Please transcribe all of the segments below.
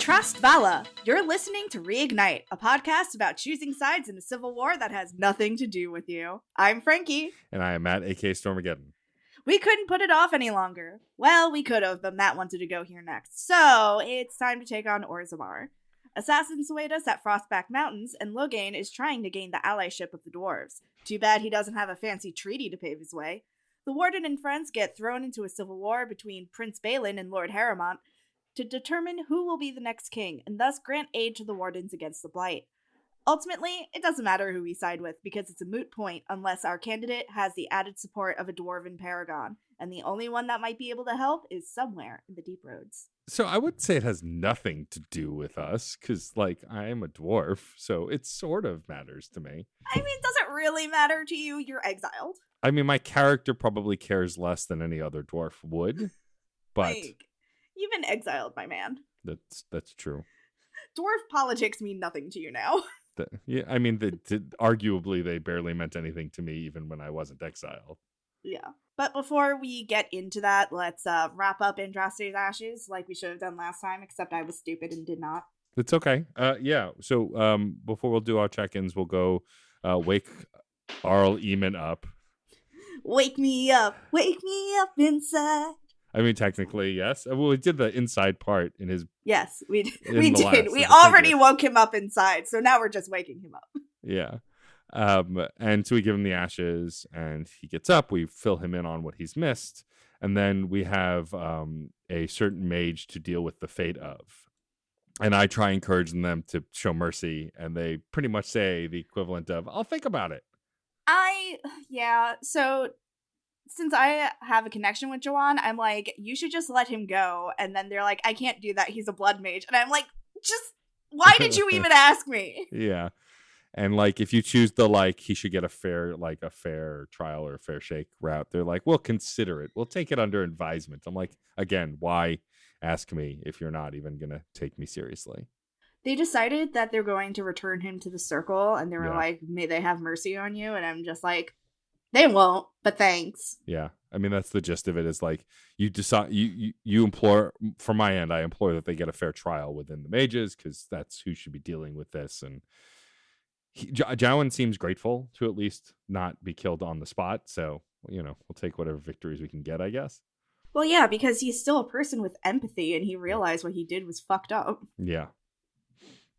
Trust Vala. You're listening to Reignite, a podcast about choosing sides in a civil war that has nothing to do with you. I'm Frankie. And I am Matt, aka Stormageddon. We couldn't put it off any longer. Well, we could have, but Matt wanted to go here next. So, it's time to take on Orzammar. Assassins await us at Frostback Mountains, and Loghain is trying to gain the allyship of the dwarves. Too bad he doesn't have a fancy treaty to pave his way. The Warden and friends get thrown into a civil war between Prince Balin and Lord Harrimont to determine who will be the next king, and thus grant aid to the Wardens against the Blight. Ultimately, it doesn't matter who we side with, because it's a moot point unless our candidate has the added support of a dwarven paragon, and the only one that might be able to help is somewhere in the Deep Roads. So I would say it has nothing to do with us, because, I am a dwarf, so it sort of matters to me. I mean, does it really matter to you? You're exiled. I mean, my character probably cares less than any other dwarf would, but... You've been exiled, my man. That's true. Dwarf politics mean nothing to you now. Arguably, they barely meant anything to me even when I wasn't exiled. Yeah. But before we get into that, let's wrap up Andraste's Ashes like we should have done last time, except I was stupid and did not. It's okay. So before we'll do our check-ins, we'll go wake Arl Eamon up. Wake me up inside. I mean, technically, yes. Well, we did the inside part in his... Yes, we did. We already woke him up inside, so now we're just waking him up. Yeah. And so we give him the ashes, and he gets up. We fill him in on what he's missed. And then we have a certain mage to deal with the fate of. And I try encouraging them to show mercy, and they pretty much say the equivalent of, I'll think about it. So... Since I have a connection with Joanne, I'm like, you should just let him go. And then they're like, I can't do that. He's a blood mage. And I'm like, why did you even ask me? Yeah. And if you choose the he should get a fair trial or a fair shake route, they're like, we'll consider it. We'll take it under advisement. I'm like, again, why ask me if you're not even going to take me seriously? They decided that they're going to return him to the circle. And they were like, may they have mercy on you. And I'm just like, they won't, but thanks. Yeah. I mean, that's the gist of it is you decide, you implore, from my end, I implore that they get a fair trial within the mages because that's who should be dealing with this. And Jowan seems grateful to at least not be killed on the spot. So, we'll take whatever victories we can get, I guess. Well, yeah, because he's still a person with empathy and he realized what he did was fucked up. Yeah.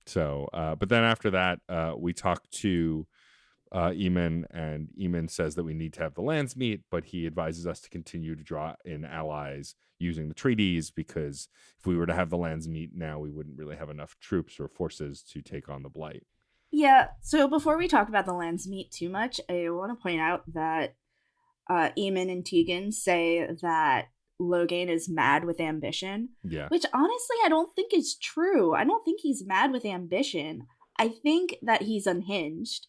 So, but then after that, we talk to Eamon, and Eamon says that we need to have the lands meet, but he advises us to continue to draw in allies using the treaties because if we were to have the lands meet now, we wouldn't really have enough troops or forces to take on the Blight. Yeah, so before we talk about the lands meet too much, I want to point out that Eamon and Tegan say that Loghain is mad with ambition, which honestly I don't think is true. I don't think he's mad with ambition. I think that he's unhinged.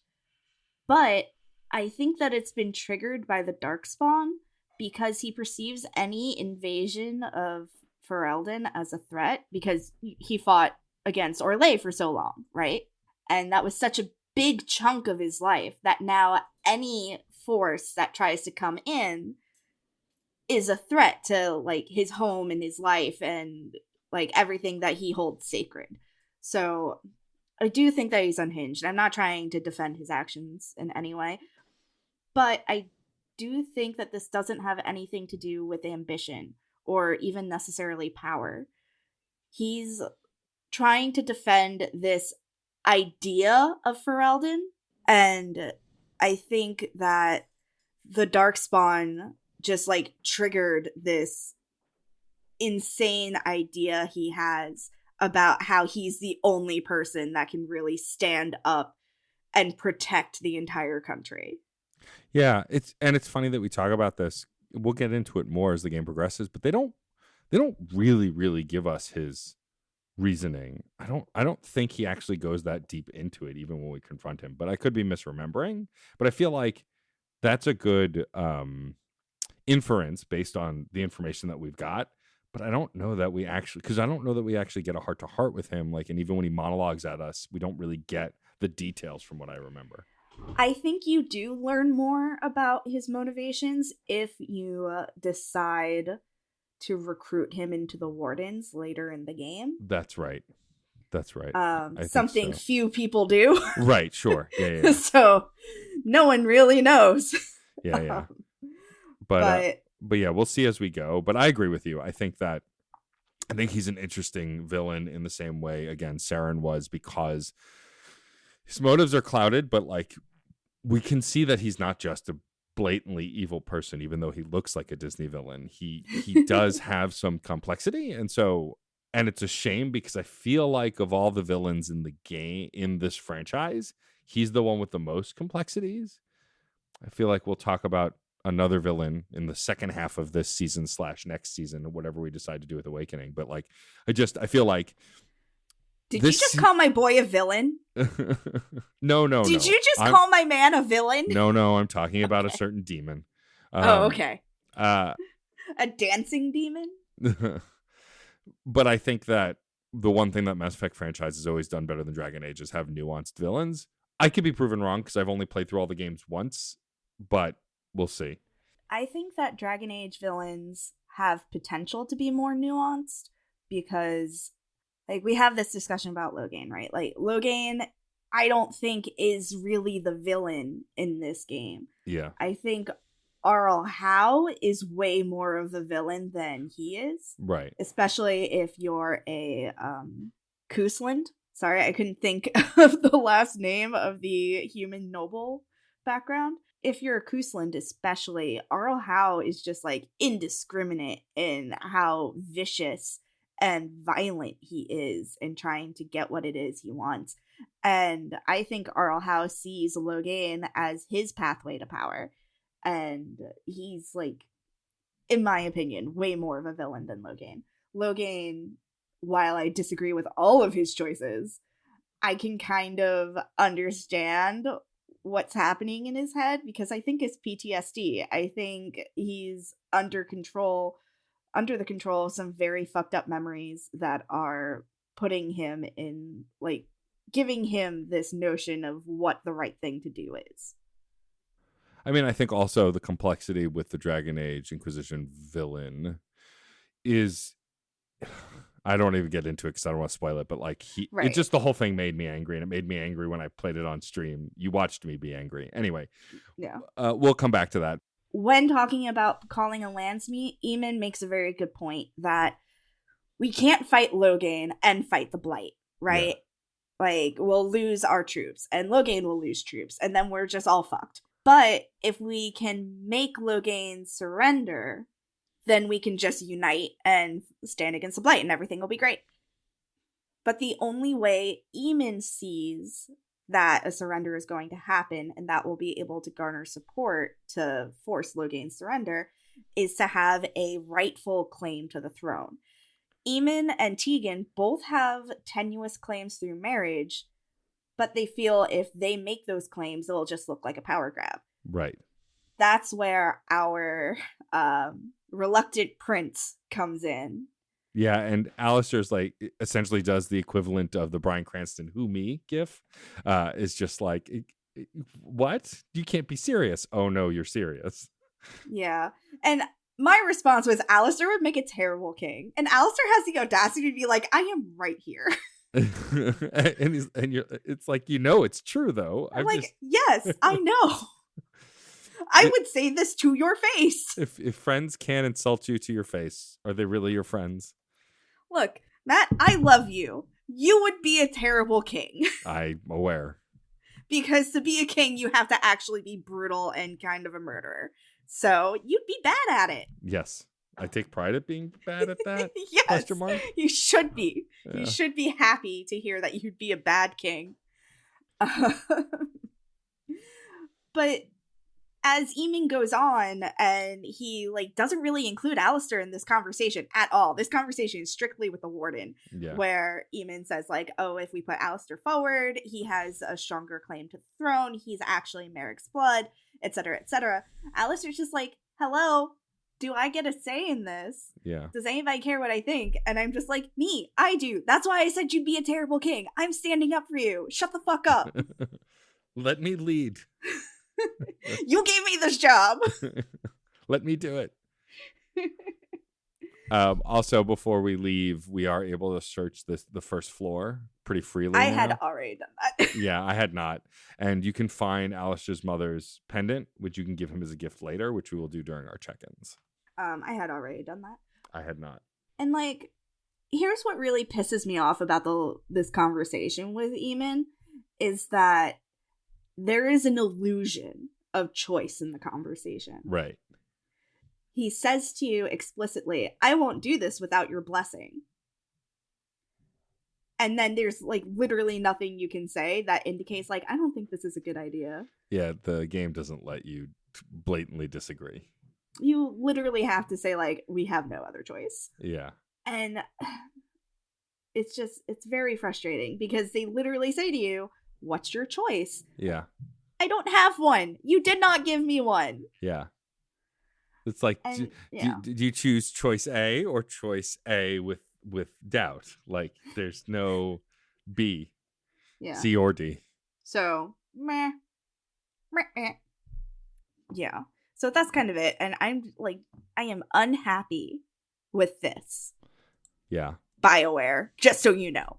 But I think that it's been triggered by the Darkspawn because he perceives any invasion of Ferelden as a threat because he fought against Orlais for so long, right? And that was such a big chunk of his life that now any force that tries to come in is a threat to, his home and his life and, everything that he holds sacred. So... I do think that he's unhinged. I'm not trying to defend his actions in any way. But I do think that this doesn't have anything to do with ambition or even necessarily power. He's trying to defend this idea of Ferelden. And I think that the Darkspawn just, triggered this insane idea he has about how he's the only person that can really stand up and protect the entire country. Yeah, it's funny that we talk about this. We'll get into it more as the game progresses, but they don't really give us his reasoning. I don't think he actually goes that deep into it even when we confront him, but I could be misremembering. But I feel like that's a good inference based on the information that we've got. But I don't know that we actually get a heart-to-heart with him. And even when he monologues at us, we don't really get the details from what I remember. I think you do learn more about his motivations if you decide to recruit him into the Wardens later in the game. That's right. Something few people do. Right, sure. Yeah. So no one really knows. Yeah. But yeah, we'll see as we go. But I agree with you. I think he's an interesting villain in the same way, again, Saren was, because his motives are clouded, but like we can see that he's not just a blatantly evil person, even though he looks like a Disney villain. He does have some complexity, and it's a shame because I feel like of all the villains in the game, in this franchise, he's the one with the most complexities. I feel like we'll talk about another villain in the second half of this season / next season, or whatever we decide to do with Awakening. But like, I feel like. Did you just call my boy a villain? No. Did you just call my man a villain? No, I'm talking about a certain demon. Okay. A dancing demon? But I think that the one thing that Mass Effect franchise has always done better than Dragon Age is have nuanced villains. I could be proven wrong because I've only played through all the games once, but we'll see. I think that Dragon Age villains have potential to be more nuanced because, like, we have this discussion about Logain, right? Like, Logain, I don't think is really the villain in this game. Yeah. I think Arl Howe is way more of a villain than he is. Right. Especially if you're a Koosland. Sorry, I couldn't think of the last name of the human noble background. If you're a Koosland especially, Arl Howe is just like indiscriminate in how vicious and violent he is in trying to get what it is he wants. And I think Arl Howe sees Logain as his pathway to power. And he's, like, in my opinion, way more of a villain than Logain. Logain, while I disagree with all of his choices, I can kind of understand what's happening in his head because I think it's PTSD. I think he's under the control of some very fucked up memories that are putting him in, like, giving him this notion of what the right thing to do is. I mean, I think also the complexity with the Dragon Age Inquisition villain is, I don't even get into it because I don't want to spoil it, but like it just, the whole thing made me angry, and it made me angry when I played it on stream. You watched me be angry. Anyway, yeah, we'll come back to that. When talking about calling a lands meet, Eamon makes a very good point that we can't fight Logain and fight the Blight, right? Yeah. Like, we'll lose our troops, and Logain will lose troops, and then we're just all fucked. But if we can make Logain surrender, then we can just unite and stand against the Blight and everything will be great. But the only way Eamon sees that a surrender is going to happen and that will be able to garner support to force Logain's surrender is to have a rightful claim to the throne. Eamon and Tegan both have tenuous claims through marriage, but they feel if they make those claims, it'll just look like a power grab. Right. That's where our reluctant prince comes in. Yeah, and Alistair's like essentially does the equivalent of the Bryan Cranston "Who me" gif. Is just like, what? You can't be serious. Oh no, you're serious. Yeah, and my response was Alistair would make a terrible king, and Alistair has the audacity to be like, I am right here. and it's like, it's true though. I'm like, yes, I know. I would say this to your face. If friends can insult you to your face, are they really your friends? Look, Matt, I love you. You would be a terrible king. I'm aware. Because to be a king, you have to actually be brutal and kind of a murderer. So you'd be bad at it. Yes. I take pride at being bad at that. Yes, you should be. Yeah. You should be happy to hear that you'd be a bad king. But as Eamon goes on, and he doesn't really include Alistair in this conversation at all. This conversation is strictly with the warden, where Eamon says oh, if we put Alistair forward, he has a stronger claim to the throne. He's actually Merrick's blood, etc., etc. Alistair's just like, hello. Do I get a say in this? Yeah. Does anybody care what I think? And I'm just like, me, I do. That's why I said you'd be a terrible king. I'm standing up for you. Shut the fuck up. Let me lead. You gave me this job. Let me do it. Also, before we leave, we are able to search the first floor pretty freely I had now. already done that. Yeah, I had not. And you can find Alistair's mother's pendant, which you can give him as a gift later, which we will do during our check-ins. I had already done that. I had not. And like, here's what really pisses me off about this conversation with Eamon is that there is an illusion of choice in the conversation. Right. He says to you explicitly, I won't do this without your blessing. And then there's like literally nothing you can say that indicates like, I don't think this is a good idea. Yeah, the game doesn't let you blatantly disagree. You literally have to say like, we have no other choice. Yeah. And it's very frustrating because they literally say to you, what's your choice? Yeah. I don't have one. You did not give me one. Yeah. It's like, do you choose choice A or choice A with doubt? Like, there's no B, C, or D. So, meh. Yeah. So that's kind of it. And I'm like, I am unhappy with this. Yeah. BioWare, just so you know.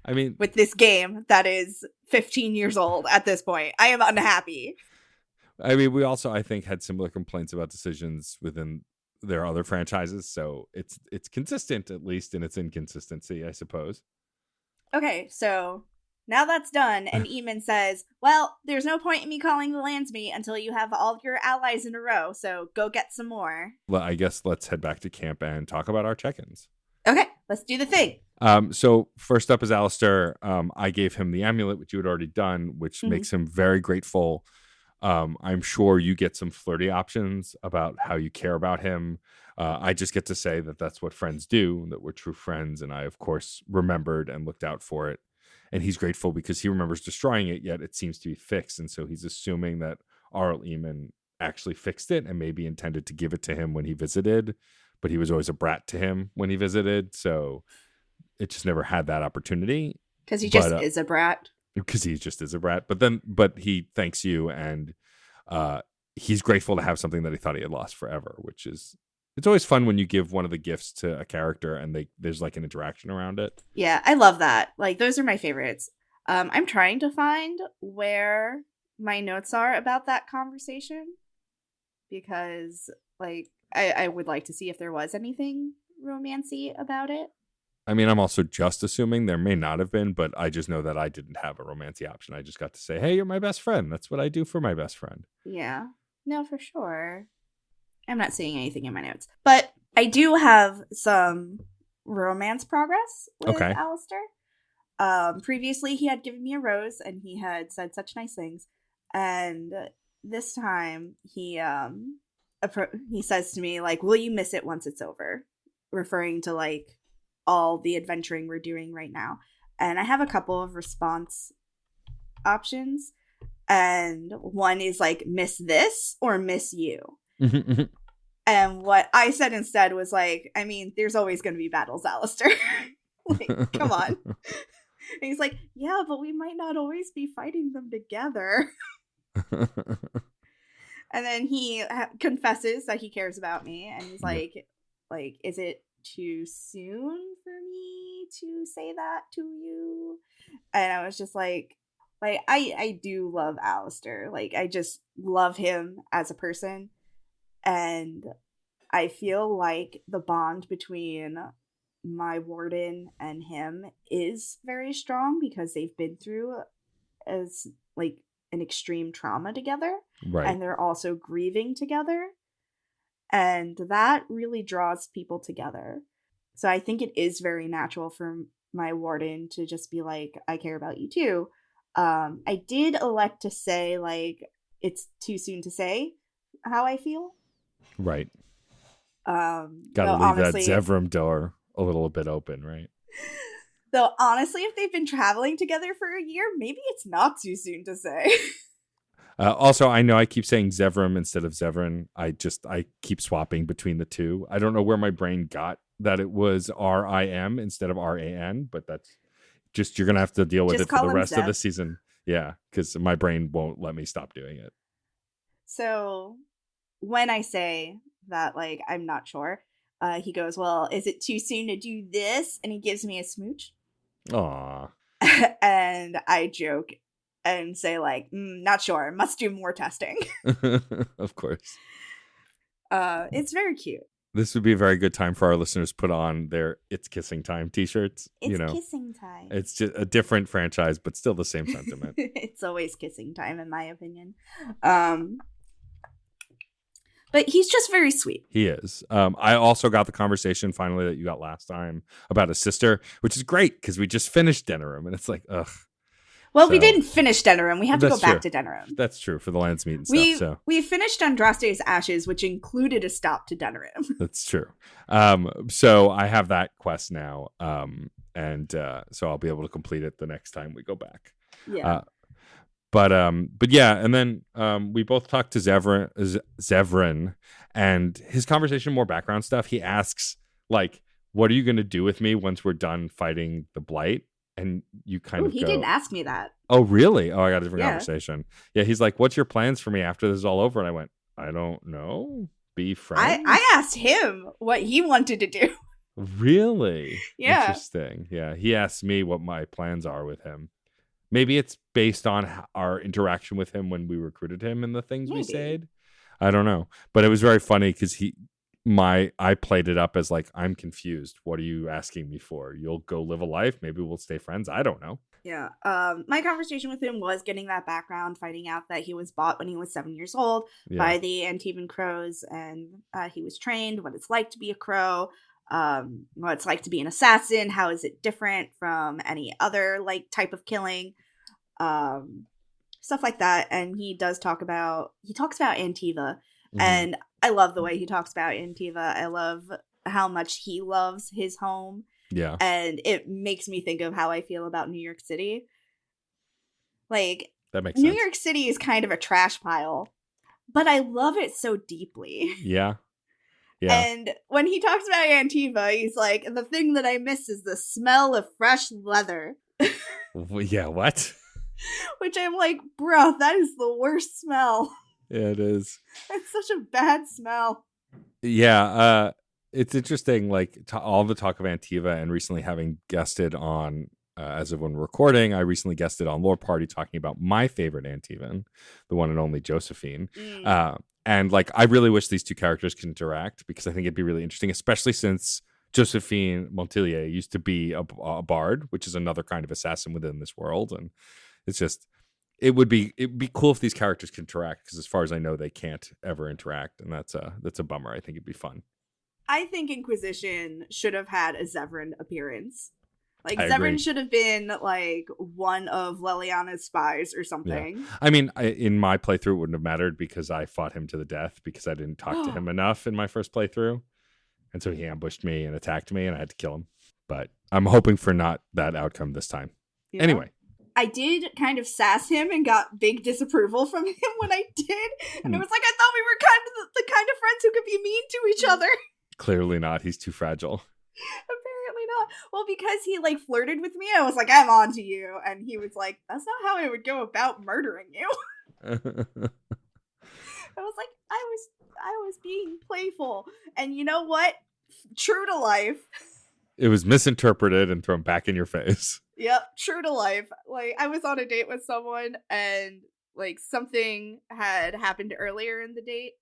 I mean, with this game that is 15 years old at this point, I am unhappy. I mean, we also, I think, had similar complaints about decisions within their other franchises, so it's consistent, at least in its inconsistency, I suppose. Okay, so now that's done, and Eamon says, well, there's no point in me calling the lands meet until you have all your allies in a row, so go get some more. Well, I guess let's head back to camp and talk about our check-ins. Okay, let's do the thing. So first up is Alistair. I gave him the amulet, which you had already done, which makes him very grateful. I'm sure you get some flirty options about how you care about him. I just get to say that that's what friends do, that we're true friends. And I, of course, remembered and looked out for it. And he's grateful because he remembers destroying it, yet it seems to be fixed. And so he's assuming that Arl Eamon actually fixed it and maybe intended to give it to him when he visited. But he was always a brat to him when he visited. So it just never had that opportunity. Because he just is a brat. Because he just is a brat. But he thanks you, and he's grateful to have something that he thought he had lost forever, which is, it's always fun when you give one of the gifts to a character and there's like an interaction around it. Yeah, I love that. Like, those are my favorites. I'm trying to find where my notes are about that conversation because, like, I would like to see if there was anything romancy about it. I mean, I'm also just assuming there may not have been, but I just know that I didn't have a romancy option. I just got to say, hey, you're my best friend. That's what I do for my best friend. Yeah. No, for sure. I'm not seeing anything in my notes. But I do have some romance progress with Alistair. Previously, he had given me a rose, and he had said such nice things. And this time, he says to me, like, will you miss it once it's over? Referring to, like, all the adventuring we're doing right now. And I have a couple of response options. And one is like, miss this or miss you. And what I said instead was like, I mean, there's always going to be battles, Alistair. Like, come on. And he's like, yeah, but we might not always be fighting them together. And then he confesses that he cares about me. And he's like, is it too soon for me to say that to you? And I was just like I do love Alistair. Like, I just love him as a person. And I feel like the bond between my warden and him is very strong because they've been through as like an extreme trauma together. Right. And they're also grieving together. And that really draws people together. So I think it is very natural for my warden to just be like, I care about you too. I did elect to say, like, it's too soon to say how I feel. Right. Gotta leave that Zevram door a little bit open, right? Though, honestly, if they've been traveling together for a year, maybe it's not too soon to say. Also, I know I keep saying Zevram instead of Zevran. I keep swapping between the two. I don't know where my brain got that it was RIM instead of RAN, but that's just, you're going to have to deal with it for the rest of the season. Yeah, because my brain won't let me stop doing it. So when I say that, like, I'm not sure, he goes, well, is it too soon to do this? And he gives me a smooch. Aww. And I joke and say, like, not sure. Must do more testing. Of course. It's very cute. This would be a very good time for our listeners to put on their It's Kissing Time t-shirts. It's kissing time. It's just a different franchise, but still the same sentiment. It's always kissing time, in my opinion. But he's just very sweet. He is. I also got the conversation finally that you got last time about his sister, which is great because we just finished Denerim, and it's like, ugh. Well, we didn't finish Denerim. We have to go back to Denerim. That's true for the Lands Meet and stuff. We finished Andraste's Ashes, which included a stop to Denerim. That's true. So I have that quest now, and so I'll be able to complete it the next time we go back. Yeah. But yeah, and then we both talked to Zevran, and his conversation, more background stuff. He asks, like, what are you going to do with me once we're done fighting the Blight? And you kind of he didn't ask me that. Oh, really? Oh, I got a different conversation. Yeah, he's like, what's your plans for me after this is all over? And I went, I don't know. Be friends? I asked him what he wanted to do. Really? Yeah. Interesting. Yeah, he asked me what my plans are with him. Maybe it's based on our interaction with him when we recruited him and the things we said. I don't know. But it was very funny because I played it up as like, I'm confused. What are you asking me for? You'll go live a life. Maybe we'll stay friends. I don't know. Yeah. My conversation with him was getting that background, finding out that he was bought when he was 7 years old by the Antivan crows, and he was trained, what it's like to be a crow, what it's like to be an assassin, how is it different from any other like type of killing, stuff like that. And he talks about Antiva, and I love the way he talks about Antiva. I love how much he loves his home. Yeah. And it makes me think of how I feel about New York City. Like, that makes New sense. York City is kind of a trash pile, but I love it so deeply. Yeah. Yeah. And when he talks about Antiva, he's like, the thing that I miss is the smell of fresh leather. Yeah, what? Which I'm like, bro, that is the worst smell. Yeah, it is. It's such a bad smell. Yeah, it's interesting, like all the talk of Antiva, and recently having guested on, as of when we're recording, I recently guested on Lore Party talking about my favorite Antivan, the one and only Josephine. And like, I really wish these two characters could interact because I think it'd be really interesting, especially since Josephine Montilier used to be a bard, which is another kind of assassin within this world. And it's just, it'd be cool if these characters could interact, because as far as I know, they can't ever interact. And that's a bummer. I think it'd be fun. I think Inquisition should have had a Zevran appearance. Like, I Zevran agree. should have been, like, one of Leliana's spies or something. Yeah. I mean, in my playthrough, it wouldn't have mattered because I fought him to the death because I didn't talk to him enough in my first playthrough. And so he ambushed me and attacked me, and I had to kill him. But I'm hoping for not that outcome this time. Yeah. Anyway. I did kind of sass him and got big disapproval from him when I did. And it was like, I thought we were kind of the kind of friends who could be mean to each other. Clearly not. He's too fragile. Apparently not. Well, because he like flirted with me, I was like, I'm on to you. And he was like, that's not how I would go about murdering you. I was like, I was being playful. And you know what? True to life. It was misinterpreted and thrown back in your face. Yep, true to life. Like, I was on a date with someone, and like something had happened earlier in the date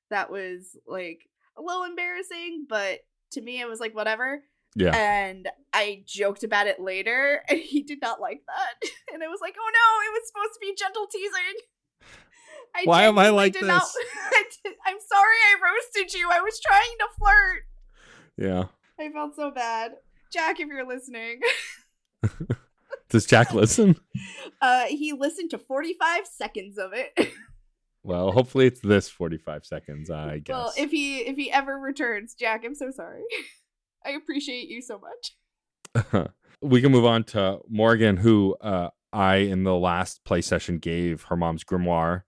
that was like a little embarrassing, but to me it was like whatever. Yeah. And I joked about it later, and he did not like that. And it was like, oh no, it was supposed to be gentle teasing. Why am I like this? I'm sorry I roasted you. I was trying to flirt. Yeah. I felt so bad. Jack, if you're listening. Does Jack listen? He listened to 45 seconds of it. Well, hopefully it's this 45 seconds, I guess. Well, if he ever returns, Jack, I'm so sorry. I appreciate you so much. We can move on to Morgan, who I, in the last play session, gave her mom's grimoire.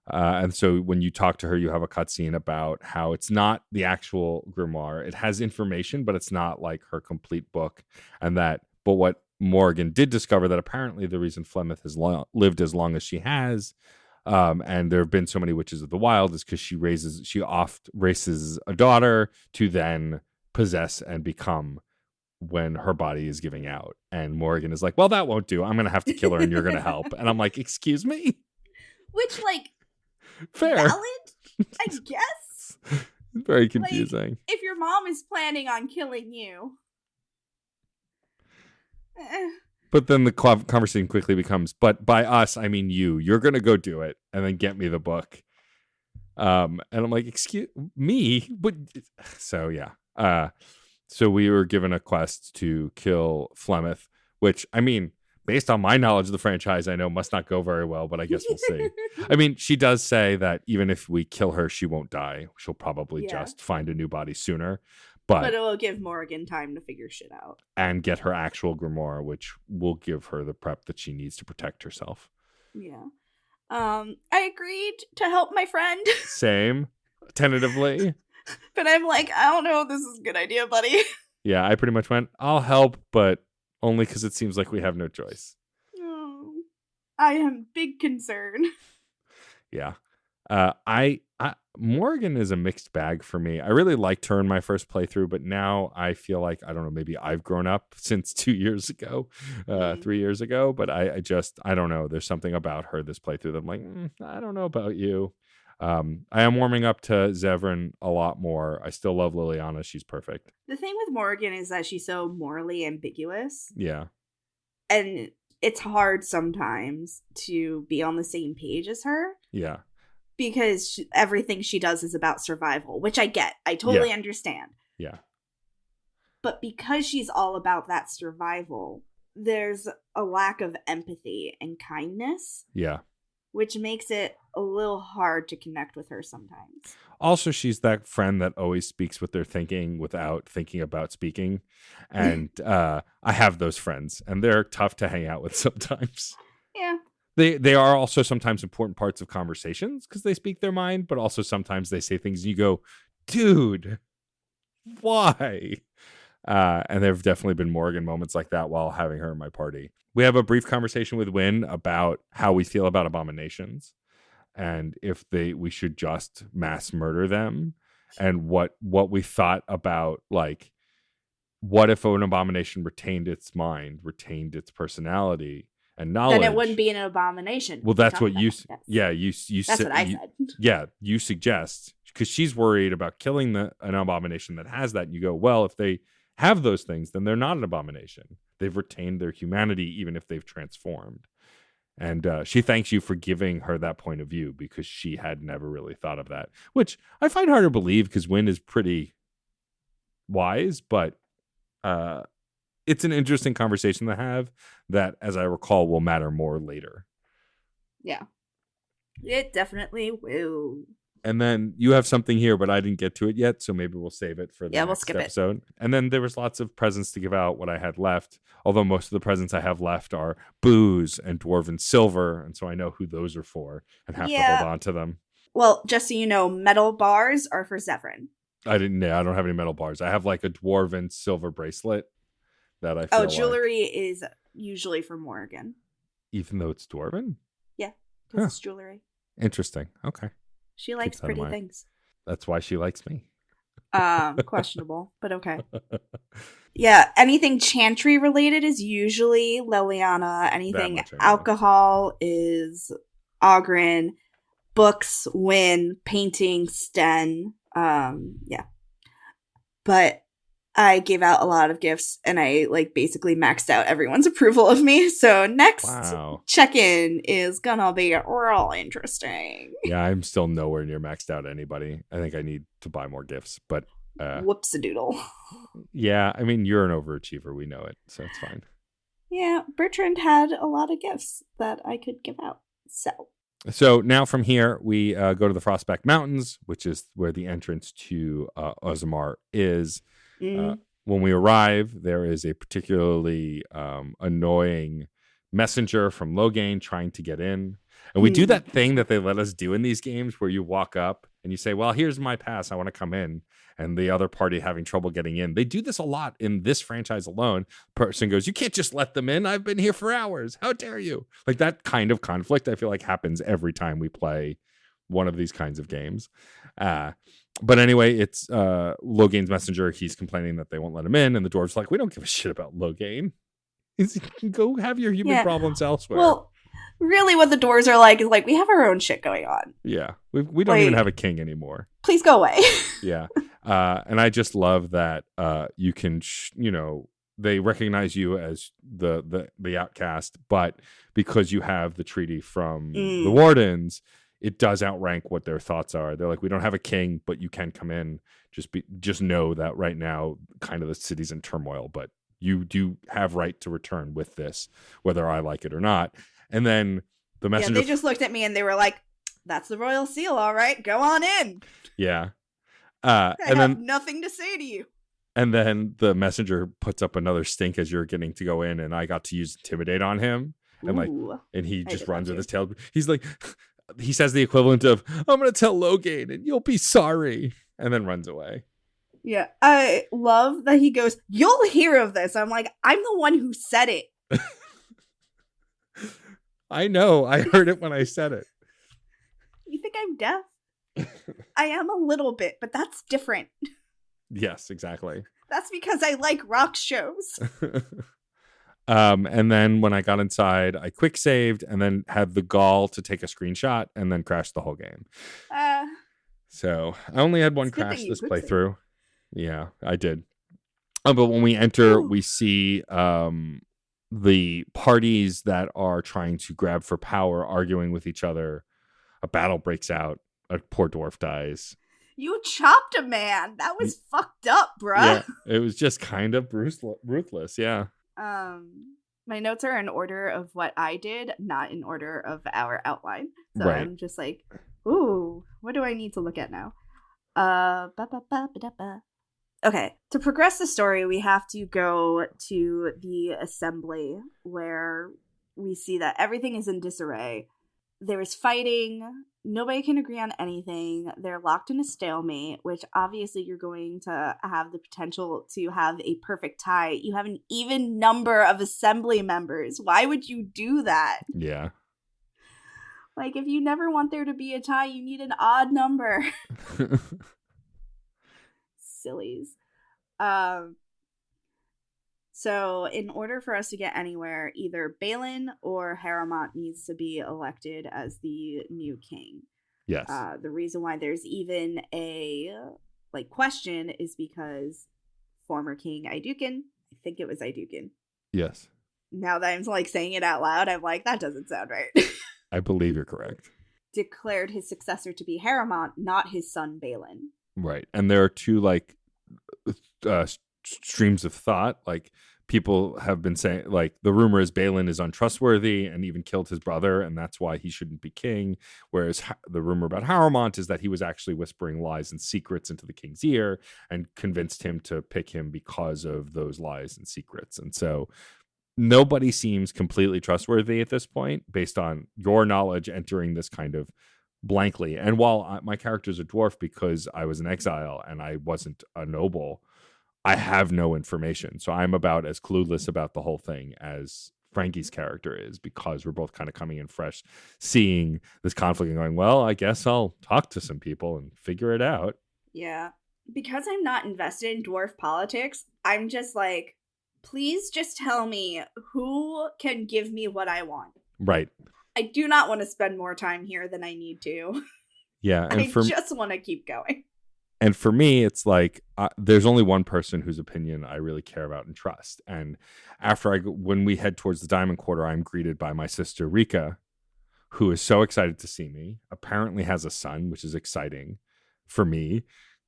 And so when you talk to her, you have a cutscene about how it's not the actual grimoire. It has information, but it's not like her complete book. But what Morgan did discover, that apparently the reason Flemeth has lived as long as she has And there have been so many witches of the wild is because she oft races a daughter to then possess and become when her body is giving out. And Morgan is like, well, that won't do. I'm going to have to kill her and you're going to help. And I'm like, excuse me? Which, like, fair. Valid, I guess? Very confusing. Like, if your mom is planning on killing you. But then the conversation quickly becomes, but by us, I mean you. You're going to go do it and then get me the book. And I'm like, excuse me? But so, yeah. So we were given a quest to kill Flemeth, which, I mean, based on my knowledge of the franchise, I know must not go very well, but I guess we'll see. I mean, she does say that even if we kill her, she won't die. She'll probably just find a new body sooner. But it will give Morgan time to figure shit out. And get her actual grimoire, which will give her the prep that she needs to protect herself. Yeah. I agreed to help my friend. Same. Tentatively. But I'm like, I don't know if this is a good idea, buddy. Yeah, I pretty much went, I'll help, but only because it seems like we have no choice. Oh, I am big concern. Yeah. Morgan is a mixed bag for me. I really liked her in my first playthrough, but now I feel like, I don't know, maybe I've grown up since 2 years ago, 3 years ago, but I don't know. There's something about her this playthrough that I'm like, I don't know about you. I am warming up to Zevran a lot more. I still love Liliana. She's perfect. The thing with Morgan is that she's so morally ambiguous. Yeah. And it's hard sometimes to be on the same page as her. Yeah. Because everything she does is about survival, which I get. I totally understand. Yeah. But because she's all about that survival, there's a lack of empathy and kindness. Yeah. Which makes it a little hard to connect with her sometimes. Also, she's that friend that always speaks what they're thinking without thinking about speaking. And I have those friends, and they're tough to hang out with sometimes. Yeah. They are also sometimes important parts of conversations because they speak their mind, but also sometimes they say things and you go, dude, why? And there have definitely been Morgan moments like that while having her in my party. We have a brief conversation with Wynn about how we feel about abominations and if we should just mass murder them, and what we thought about, like, what if an abomination retained its mind, retained its personality and knowledge? Then it wouldn't be an abomination. Well, that's what you that's what I said. Yeah, you suggest, because she's worried about killing an abomination that has that. And you go, well, if they have those things, then they're not an abomination. They've retained their humanity, even if they've transformed. And she thanks you for giving her that point of view, because she had never really thought of that, which I find hard to believe because Wynn is pretty wise, but it's an interesting conversation to have that, as I recall, will matter more later. Yeah, it definitely will. And then you have something here, but I didn't get to it yet, so maybe we'll save it for the next we'll skip episode. And then there was lots of presents to give out, what I had left, although most of the presents I have left are booze and dwarven silver, and so I know who those are for and have to hold on to them. Well, just so you know, metal bars are for Zevran. I don't have any metal bars. I have like a dwarven silver bracelet that I feel jewelry is usually for Morgan. Even though it's dwarven? Yeah, because it's jewelry. Interesting. Okay. She likes pretty things. That's why she likes me. Questionable, but okay. Yeah, anything chantry related is usually Liliana. Anything alcohol is Ogren. Books, Wynn. Painting, Sten. Yeah. But I gave out a lot of gifts, and I basically maxed out everyone's approval of me. So next check-in is gonna be real interesting. Yeah, I'm still nowhere near maxed out anybody. I think I need to buy more gifts, but whoops-a-doodle. Yeah, I mean, you're an overachiever. We know it, so it's fine. Yeah, Bertrand had a lot of gifts that I could give out. So now from here, we go to the Frostback Mountains, which is where the entrance to Orzammar is. When we arrive, there is a particularly annoying messenger from Loghain trying to get in. And we do that thing that they let us do in these games where you walk up and you say, well, here's my pass, I want to come in, and the other party having trouble getting in. They do this a lot in this franchise alone. Person goes, you can't just let them in. I've been here for hours. How dare you? Like that kind of conflict, I feel like happens every time we play one of these kinds of games. But anyway, it's Logain's messenger. He's complaining that they won't let him in. And the dwarves like, we don't give a shit about Logain. Go have your human problems elsewhere. Well, really what the dwarves are like is like, we have our own shit going on. Yeah. We don't even have a king anymore. Please go away. Yeah. And I just love that you can, they recognize you as the outcast, but because you have the treaty from the wardens, it does outrank what their thoughts are. They're like, we don't have a king, but you can come in. Just know that right now, kind of the city's in turmoil, but you do have right to return with this, whether I like it or not. And then the messenger... Yeah, they just looked at me and they were like, that's the royal seal, all right. Go on in. Yeah. I have nothing to say to you. And then the messenger puts up another stink as you're getting to go in, and I got to use Intimidate on him. And he just runs with his tail. He's like... He says the equivalent of, I'm going to tell Logain and you'll be sorry, and then runs away. Yeah, I love that he goes, you'll hear of this. I'm like, I'm the one who said it. I know. I heard it when I said it. You think I'm deaf? I am a little bit, but that's different. Yes, exactly. That's because I like rock shows. And then when I got inside, I quick saved and then had the gall to take a screenshot and then crashed the whole game. So I only had one crash this playthrough. Yeah, I did. But when we enter, we see the parties that are trying to grab for power arguing with each other. A battle breaks out. A poor dwarf dies. You chopped a man. That was fucked up, bruh. Yeah, it was just kind of ruthless. Yeah. My notes are in order of what I did, not in order of our outline. So right. I'm just like, ooh, what do I need to look at now? Okay, to progress the story, we have to go to the assembly where we see that everything is in disarray. There is fighting. Nobody can agree on anything. They're locked in a stalemate, which obviously you're going to have the potential to have a perfect tie. You have an even number of assembly members. Why would you do that? Yeah. Like, if you never want there to be a tie, you need an odd number. Sillies. So in order for us to get anywhere, either Balin or Harrowmont needs to be elected as the new king. Yes. The reason why there's even a question is because former King Iduken, I think it was Iduken. Yes. Now that I'm saying it out loud, I'm like, that doesn't sound right. I believe you're correct. Declared his successor to be Harrowmont, not his son Balin. Right. And there are two streams of thought. People have been saying, the rumor is Balin is untrustworthy and even killed his brother, and that's why he shouldn't be king. Whereas the rumor about Harrowmont is that he was actually whispering lies and secrets into the king's ear and convinced him to pick him because of those lies and secrets. And so nobody seems completely trustworthy at this point based on your knowledge entering this kind of blankly. And while my character's a dwarf because I was in exile and I wasn't a noble, I have no information. So I'm about as clueless about the whole thing as Frankie's character is, because we're both kind of coming in fresh, seeing this conflict and going, well, I guess I'll talk to some people and figure it out. Yeah. Because I'm not invested in dwarf politics, I'm just like, please just tell me who can give me what I want. Right. I do not want to spend more time here than I need to. Yeah. And I just want to keep going. And for me, it's there's only one person whose opinion I really care about and trust. And when we head towards the Diamond Quarter, I'm greeted by my sister Rika, who is so excited to see me. Apparently has a son, which is exciting for me,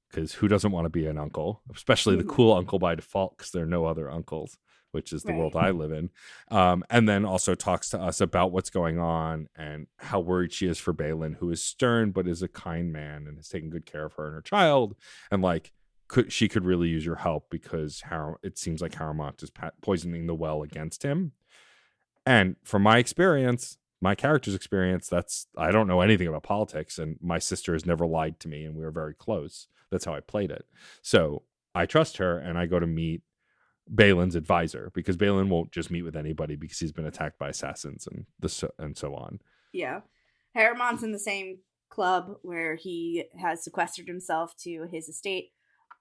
because who doesn't want to be an uncle, especially the cool uncle by default, because there are no other uncles, which is the world I live in. And then also talks to us about what's going on and how worried she is for Balin, who is stern but is a kind man and has taken good care of her and her child. And she could really use your help because it seems like Harrowmont is poisoning the well against him. And from my experience, my character's experience, I don't know anything about politics, and my sister has never lied to me, and we were very close. That's how I played it. So I trust her, and I go to meet Balin's advisor, because Balin won't just meet with anybody because he's been attacked by assassins and so on. Yeah. Harriman's in the same club where he has sequestered himself to his estate.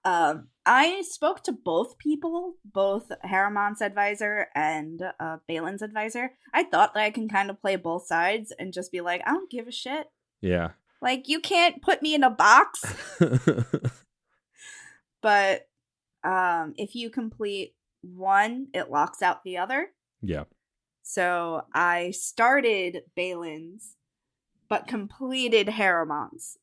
I spoke to both people, both Harriman's advisor and Balin's advisor. I thought that I can kind of play both sides and just be like, I don't give a shit. Yeah. Like, you can't put me in a box. But if you complete one, it locks out the other. Yeah. So I started Balin's, but completed Harriman's.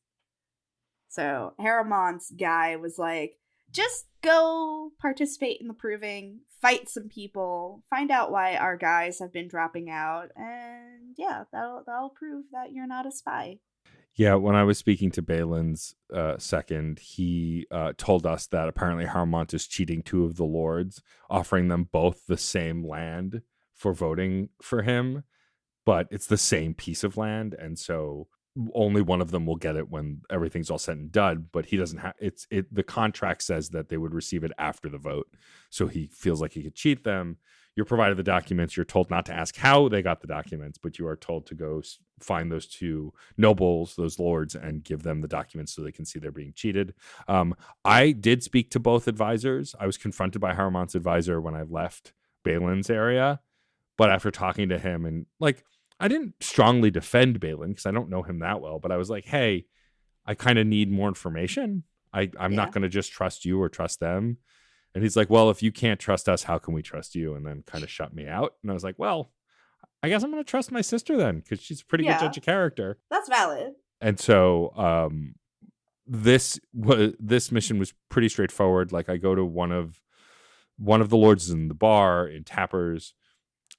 So Harriman's guy was like, just go participate in the proving, fight some people, find out why our guys have been dropping out, and yeah, that'll prove that you're not a spy. Yeah, when I was speaking to Balin's second, he told us that apparently Harmont is cheating two of the lords, offering them both the same land for voting for him, but it's the same piece of land, and so only one of them will get it when everything's all said and done. But he doesn't have the contract says that they would receive it after the vote, so he feels like he could cheat them. You're provided the documents. You're told not to ask how they got the documents, but you are told to go find those two nobles, those lords, and give them the documents so they can see they're being cheated. I did speak to both advisors. I was confronted by Harriman's advisor when I left Balin's area, but after talking to him, and like, I didn't strongly defend Balin because I don't know him that well, but I was like, hey, I kind of need more information. I'm not going to just trust you or trust them. And he's like, well, if you can't trust us, how can we trust you? And then kind of shut me out. And I was like, well, I guess I'm going to trust my sister then, because she's a pretty good judge of character. That's valid. And so this mission was pretty straightforward. Like, I go to one of the lords in the bar in Tappers.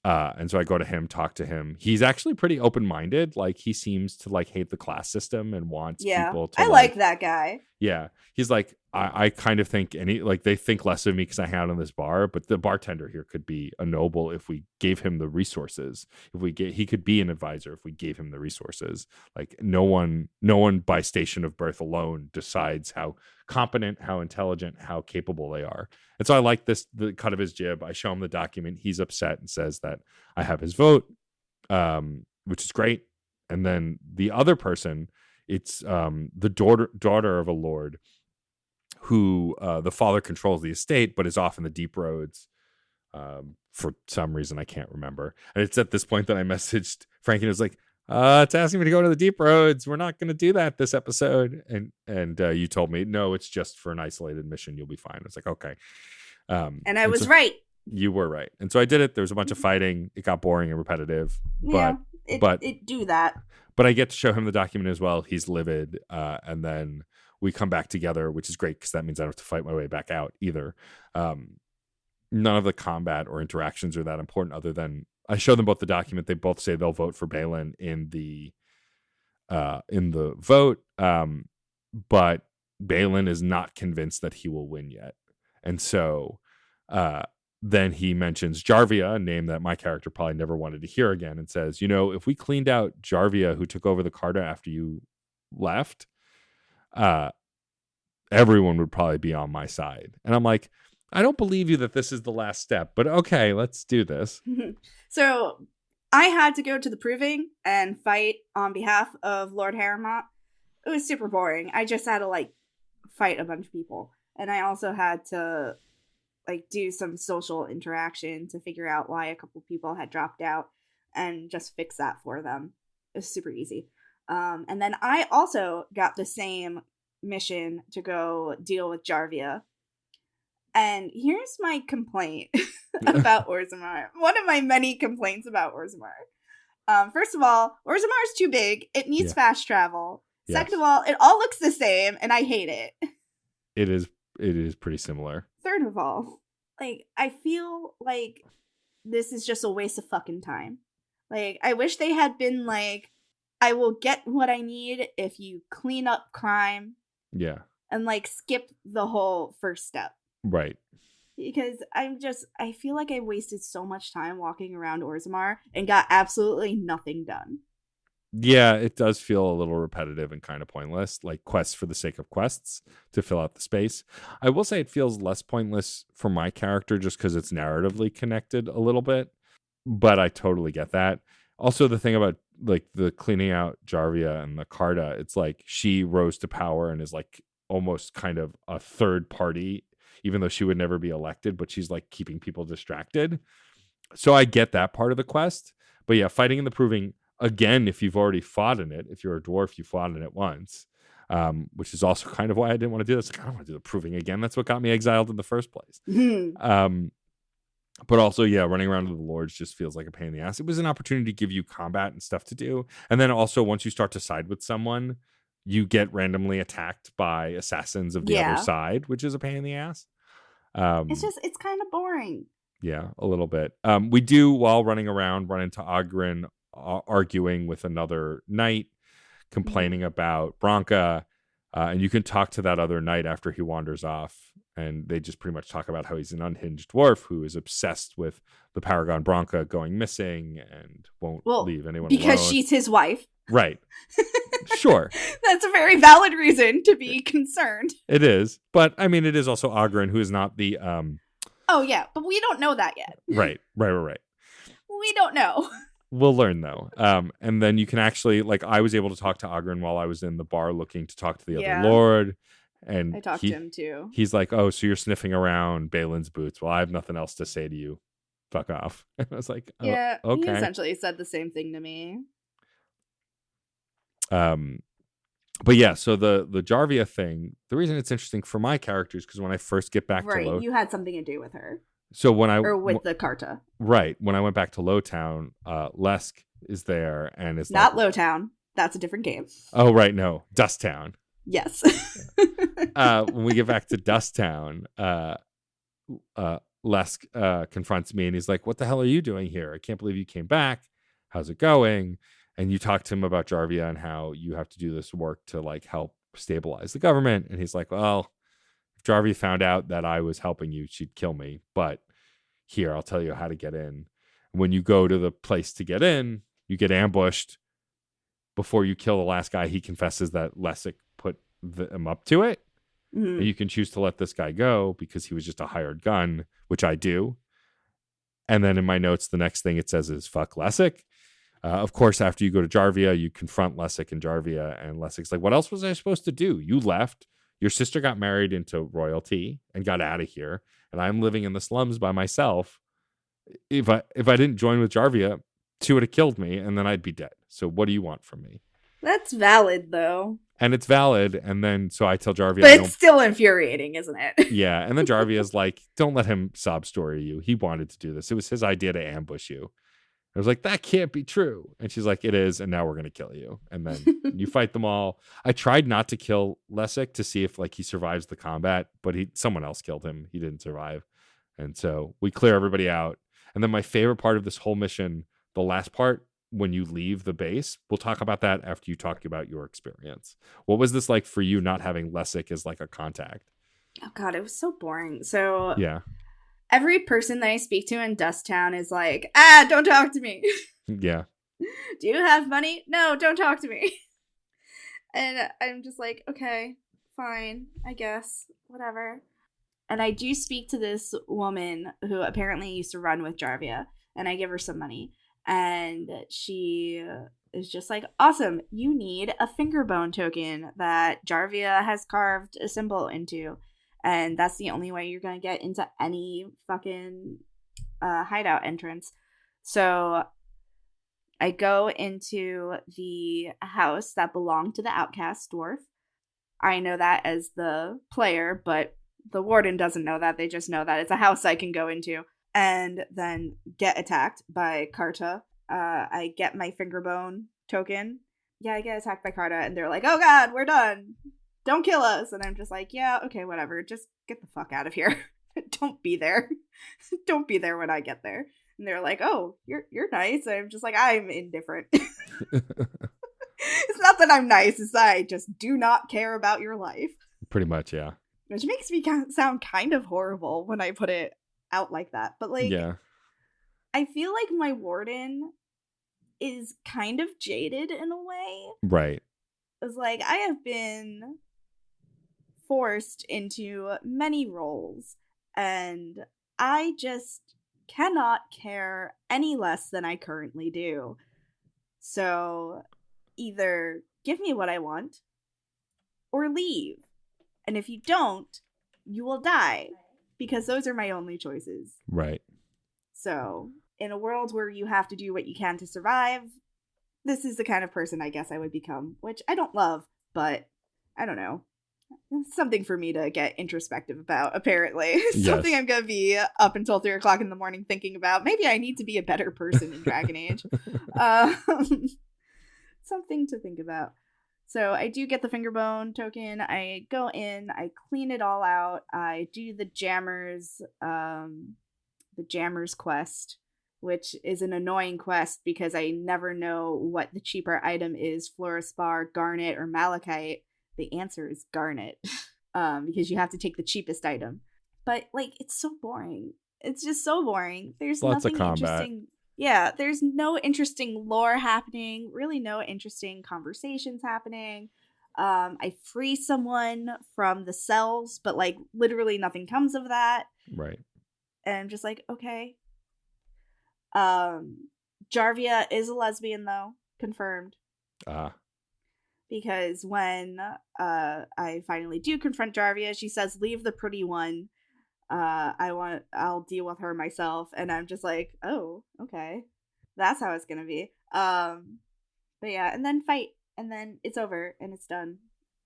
And so I go to him, talk to him. He's actually pretty open-minded. Like, he seems to like hate the class system and wants people to. I like that guy. Yeah. He's like, I kind of think they think less of me because I hang out in this bar, but the bartender here could be a noble if we gave him the resources. He could be an advisor if we gave him the resources. Like, no one by station of birth alone decides how competent, how intelligent, how capable they are. And so I like the cut of his jib. I show him the document. He's upset and says that I have his vote, which is great. And then the other person, it's the daughter of a lord who the father controls the estate, but is off in the deep roads for some reason I can't remember. And it's at this point that I messaged Frankie and was like, it's asking me to go to the deep roads. We're not going to do that this episode. And you told me, no, it's just for an isolated mission. You'll be fine. I was like, okay. And I was right. You were right. And so I did it. There was a bunch of fighting. It got boring and repetitive. But it do that. But I get to show him the document as well. He's livid. And then we come back together, which is great because that means I don't have to fight my way back out either. None of the combat or interactions are that important, other than I show them both the document. They both say they'll vote for Balin in the vote, but Balin is not convinced that he will win yet. And so then he mentions Jarvia, a name that my character probably never wanted to hear again, and says, if we cleaned out Jarvia, who took over the Carta after you left, everyone would probably be on my side. And I'm like, I don't believe you that this is the last step, but okay, let's do this. So I had to go to the proving and fight on behalf of Lord Harrimont. It was super boring. I just had to fight a bunch of people. And I also had to do some social interaction to figure out why a couple people had dropped out and just fix that for them. It was super easy. And then I also got the same mission to go deal with Jarvia. And here's my complaint about Orzammar. One of my many complaints about Orzammar. First of all, Orzammar is too big. It needs fast travel. Yes. Second of all, it all looks the same, and I hate it. It is pretty similar. Third of all, I feel like this is just a waste of fucking time. I wish they had been I will get what I need if you clean up crime. Yeah. And skip the whole first step. Right. Because I feel like I wasted so much time walking around Orzammar and got absolutely nothing done. Yeah, it does feel a little repetitive and kind of pointless, like quests for the sake of quests to fill out the space. I will say it feels less pointless for my character just because it's narratively connected a little bit, but I totally get that. Also, the thing about like the cleaning out Jarvia and the Carta, it's like she rose to power and is like almost kind of a third party, even though she would never be elected, but she's like keeping people distracted. So I get that part of the quest. But yeah, fighting in the Proving, again, if you've already fought in it, if you're a dwarf, you fought in it once, which is also kind of why I didn't want to do this. Like, I don't want to do the Proving again. That's what got me exiled in the first place. But also, yeah, running around with the Lords just feels like a pain in the ass. It was an opportunity to give you combat and stuff to do. And then also, once you start to side with someone, you get randomly attacked by assassins of the other side, which is a pain in the ass. It's kind of boring. Yeah, a little bit. We do, while running around, run into Ogren arguing with another knight, complaining about Branka. And you can talk to that other knight after he wanders off. And they just pretty much talk about how he's an unhinged dwarf who is obsessed with the Paragon Branka going missing and won't leave anyone because alone. She's his wife. Right. Sure. That's a very valid reason to be concerned. It is. But, I mean, it is also Ogren, who is not the... Oh, yeah. But we don't know that yet. Right. We don't know. We'll learn, though. And then you can actually... Like, I was able to talk to Ogren while I was in the bar looking to talk to the other Lord. And I talked to him too. He's like, "Oh, so you're sniffing around Balin's boots? Well, I have nothing else to say to you. Fuck off." And I was like, "Oh, yeah, okay." He essentially said the same thing to me. But yeah, so the Jarvia thing. The reason it's interesting for my characters because when I first get back to you had something to do with her. So when the Carta. Right, when I went back to Lowtown, Lesk is there and is not like, Lowtown. That's a different game. Oh right, no, Dusttown. Yes. When we get back to Dusttown, Lesk confronts me and he's like, "What the hell are you doing here? I can't believe you came back. How's it going?" And you talk to him about Jarvia and how you have to do this work to like help stabilize the government. And he's like, "Well, if Jarvia found out that I was helping you, she'd kill me. But here, I'll tell you how to get in. When you go to the place to get in, you get ambushed. Before you kill the last guy, he confesses that Lessig put him up to it. Mm-hmm. And you can choose to let this guy go because he was just a hired gun, which I do. And then in my notes, the next thing it says is fuck Lessig. Of course, after you go to Jarvia, you confront Lessig and Jarvia. And Lessig's like, what else was I supposed to do? You left. Your sister got married into royalty and got out of here. And I'm living in the slums by myself. If I didn't join with Jarvia, she would have killed me and then I'd be dead. So what do you want from me? That's valid, though. And it's valid. And then, so I tell Jarvia. But it's still infuriating, isn't it? Yeah. And then Jarvia is like, don't let him sob story you. He wanted to do this. It was his idea to ambush you. I was like, that can't be true. And she's like, it is. And now we're going to kill you. And then you fight them all. I tried not to kill Lessig to see if like he survives the combat, but someone else killed him. He didn't survive. And so we clear everybody out. And then my favorite part of this whole mission, the last part, when you leave the base, we'll talk about that after you talk about your experience. What was this like for you not having Lessig as like a contact? Oh God, it was so boring. So yeah, every person that I speak to in Dusttown is like, don't talk to me. Yeah. Do you have money? No, don't talk to me. And I'm just like, okay, fine, I guess, whatever. And I do speak to this woman who apparently used to run with Jarvia, and I give her some money. And she is just like, awesome, you need a finger bone token that Jarvia has carved a symbol into. And that's the only way you're going to get into any fucking hideout entrance. So I go into the house that belonged to the outcast dwarf. I know that as the player, but the warden doesn't know that. They just know that it's a house I can go into. And then get attacked by Carta. I get my fingerbone token. Yeah, I get attacked by Carta, and they're like, oh God, we're done. Don't kill us. And I'm just like, yeah, okay, whatever. Just get the fuck out of here. Don't be there. Don't be there when I get there. And they're like, oh, you're nice. And I'm just like, I'm indifferent. It's not that I'm nice. It's that I just do not care about your life. Pretty much, yeah. Which makes me sound kind of horrible when I put it out like that. But, like, yeah. I feel like my warden is kind of jaded in a way. Right. It's like, I have been forced into many roles, and I just cannot care any less than I currently do. So either give me what I want or leave. And if you don't, you will die, because those are my only choices. Right. So in a world where you have to do what you can to survive, this is the kind of person I guess I would become, which I don't love, but I don't know. It's something for me to get introspective about, apparently. Yes. Something I'm going to be up until 3 o'clock in the morning thinking about. Maybe I need to be a better person in Dragon Age. Something to think about. So I do get the fingerbone token. I go in, I clean it all out. I do the jammers quest, which is an annoying quest because I never know what the cheaper item is, fluorspar, garnet, or malachite. The answer is garnet, because you have to take the cheapest item. But, like, it's so boring. It's just so boring. There's lots nothing of combat. Interesting. Yeah, there's no interesting lore happening. Really no interesting conversations happening. I free someone from the cells, but, like, literally nothing comes of that. Right. And I'm just like, okay. Jarvia is a lesbian, though. Confirmed. Because when I finally do confront Jarvia, she says, leave the pretty one. I'll deal with her myself. And I'm just like, oh, okay. That's how it's gonna be. But yeah, and then fight. And then it's over and it's done.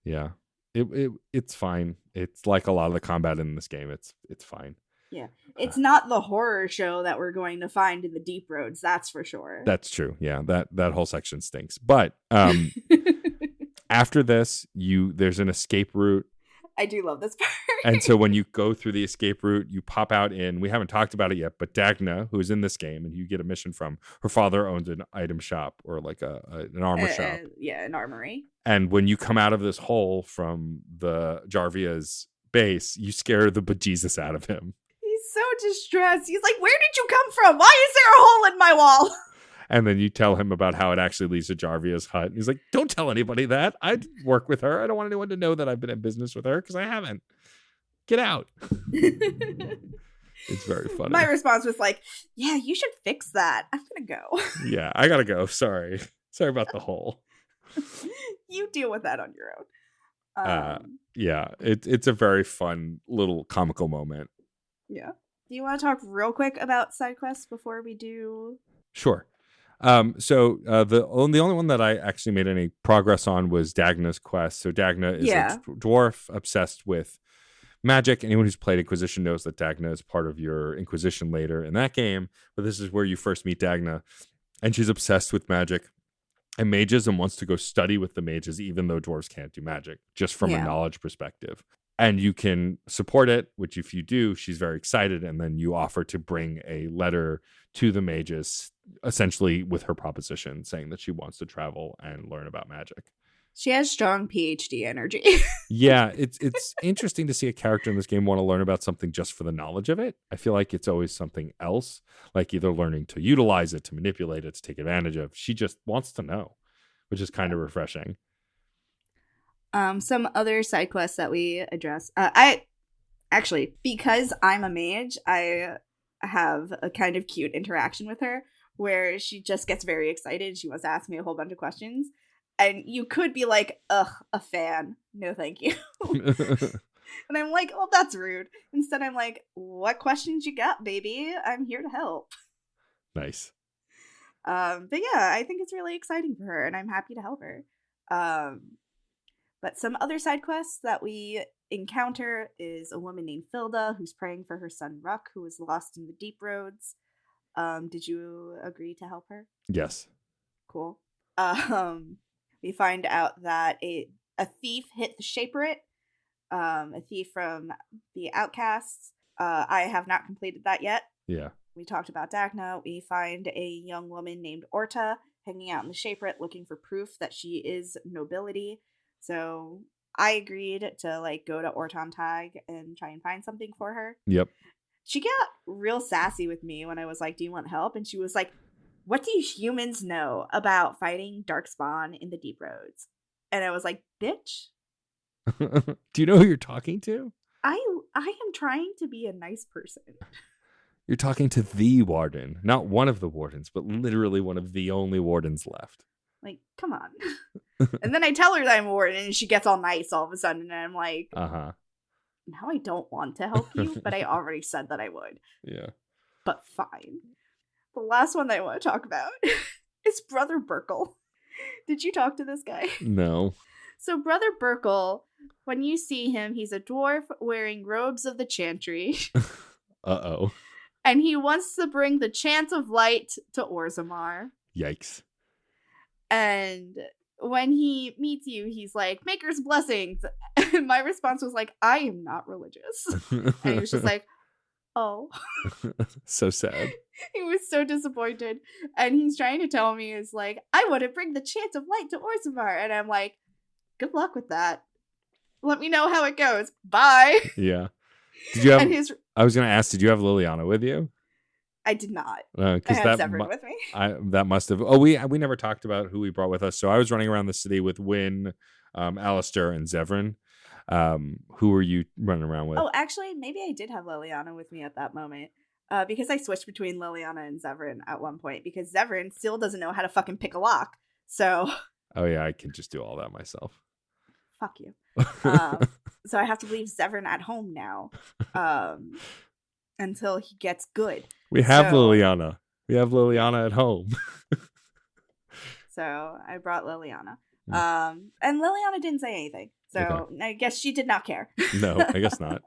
Yeah. It's fine. It's like a lot of the combat in this game. It's fine. Yeah. It's not the horror show that we're going to find in the Deep Roads, that's for sure. That's true. Yeah, that whole section stinks. But after this, there's an escape route. I do love this part. And so when you go through the escape route, you pop out in, we haven't talked about it yet, but Dagna, who's in this game, and you get a mission from, her father owns an item shop, or like an armor shop. Yeah, an armory. And when you come out of this hole from the Jarvia's base, you scare the bejesus out of him. He's so distressed. He's like, where did you come from? Why is there a hole in my wall? And then you tell him about how it actually leads to Jarvia's hut. And he's like, don't tell anybody that. I work with her. I don't want anyone to know that I've been in business with her, because I haven't. Get out. It's very funny. My response was like, yeah, you should fix that. I'm going to go. Yeah, I got to go. Sorry about the hole. You deal with that on your own. Yeah, it's a very fun little comical moment. Yeah. Do you want to talk real quick about side quests before we do? Sure. So the only one that I actually made any progress on was Dagna's quest. So Dagna is a dwarf obsessed with magic. Anyone who's played Inquisition knows that Dagna is part of your Inquisition later in that game, but this is where you first meet Dagna, and she's obsessed with magic and mages and wants to go study with the mages, even though dwarves can't do magic, just from a knowledge perspective. And you can support it, which if you do, she's very excited, and then you offer to bring a letter to the mages, essentially with her proposition, saying that she wants to travel and learn about magic. She has strong PhD energy. Yeah, it's interesting to see a character in this game want to learn about something just for the knowledge of it. I feel like it's always something else, like either learning to utilize it, to manipulate it, to take advantage of. She just wants to know, which is kind of refreshing. Some other side quests that we address. Because I'm a mage, I have a kind of cute interaction with her where she just gets very excited. She wants to ask me a whole bunch of questions. And you could be like, ugh, a fan. No, thank you. And I'm like, oh, that's rude. Instead, I'm like, what questions you got, baby? I'm here to help. Nice. But yeah, I think it's really exciting for her, and I'm happy to help her. But some other side quests that we encounter is a woman named Filda who's praying for her son Ruck, who was lost in the Deep Roads. Did you agree to help her? Yes. Cool. We find out that a thief hit the Shaperate, a thief from the Outcasts. I have not completed that yet. Yeah. We talked about Dagna. We find a young woman named Orta hanging out in the Shaperate looking for proof that she is nobility. So I agreed to like go to Ortantag and try and find something for her. Yep. She got real sassy with me when I was like, do you want help? And she was like, what do humans know about fighting Darkspawn in the Deep Roads? And I was like, bitch. Do you know who you're talking to? I am trying to be a nice person. You're talking to the warden, not one of the wardens, but literally one of the only wardens left. Like, come on. And then I tell her that I'm a warden and she gets all nice all of a sudden. And I'm like, now I don't want to help you, but I already said that I would. Yeah. But fine. The last one that I want to talk about is Brother Burkle. Did you talk to this guy? No. So Brother Burkle, when you see him, he's a dwarf wearing robes of the Chantry. Uh-oh. And he wants to bring the chant of light to Orzammar. Yikes. And when he meets you, he's like, Maker's blessings. And my response was like, I am not religious. And he was just like, oh. So sad. He was so disappointed. And he's trying to tell me is like, I want to bring the chant of light to Orzammar. And I'm like, good luck with that. Let me know how it goes. Bye. Yeah. Did you have? I was going to ask, did you have Liliana with you? I did not. I had Zevran with me. That must have. Oh, we never talked about who we brought with us. So I was running around the city with Wynn, Alistair, and Zevran. Who were you running around with? Oh, actually, maybe I did have Liliana with me at that moment. Because I switched between Liliana and Zevran at one point. Because Zevran still doesn't know how to fucking pick a lock. So. Oh yeah, I can just do all that myself. Fuck you. So I have to leave Zevran at home now. Until he gets good. We have Liliana. We have Liliana at home. So I brought Liliana. And Liliana didn't say anything. So okay. I guess she did not care. No, I guess not.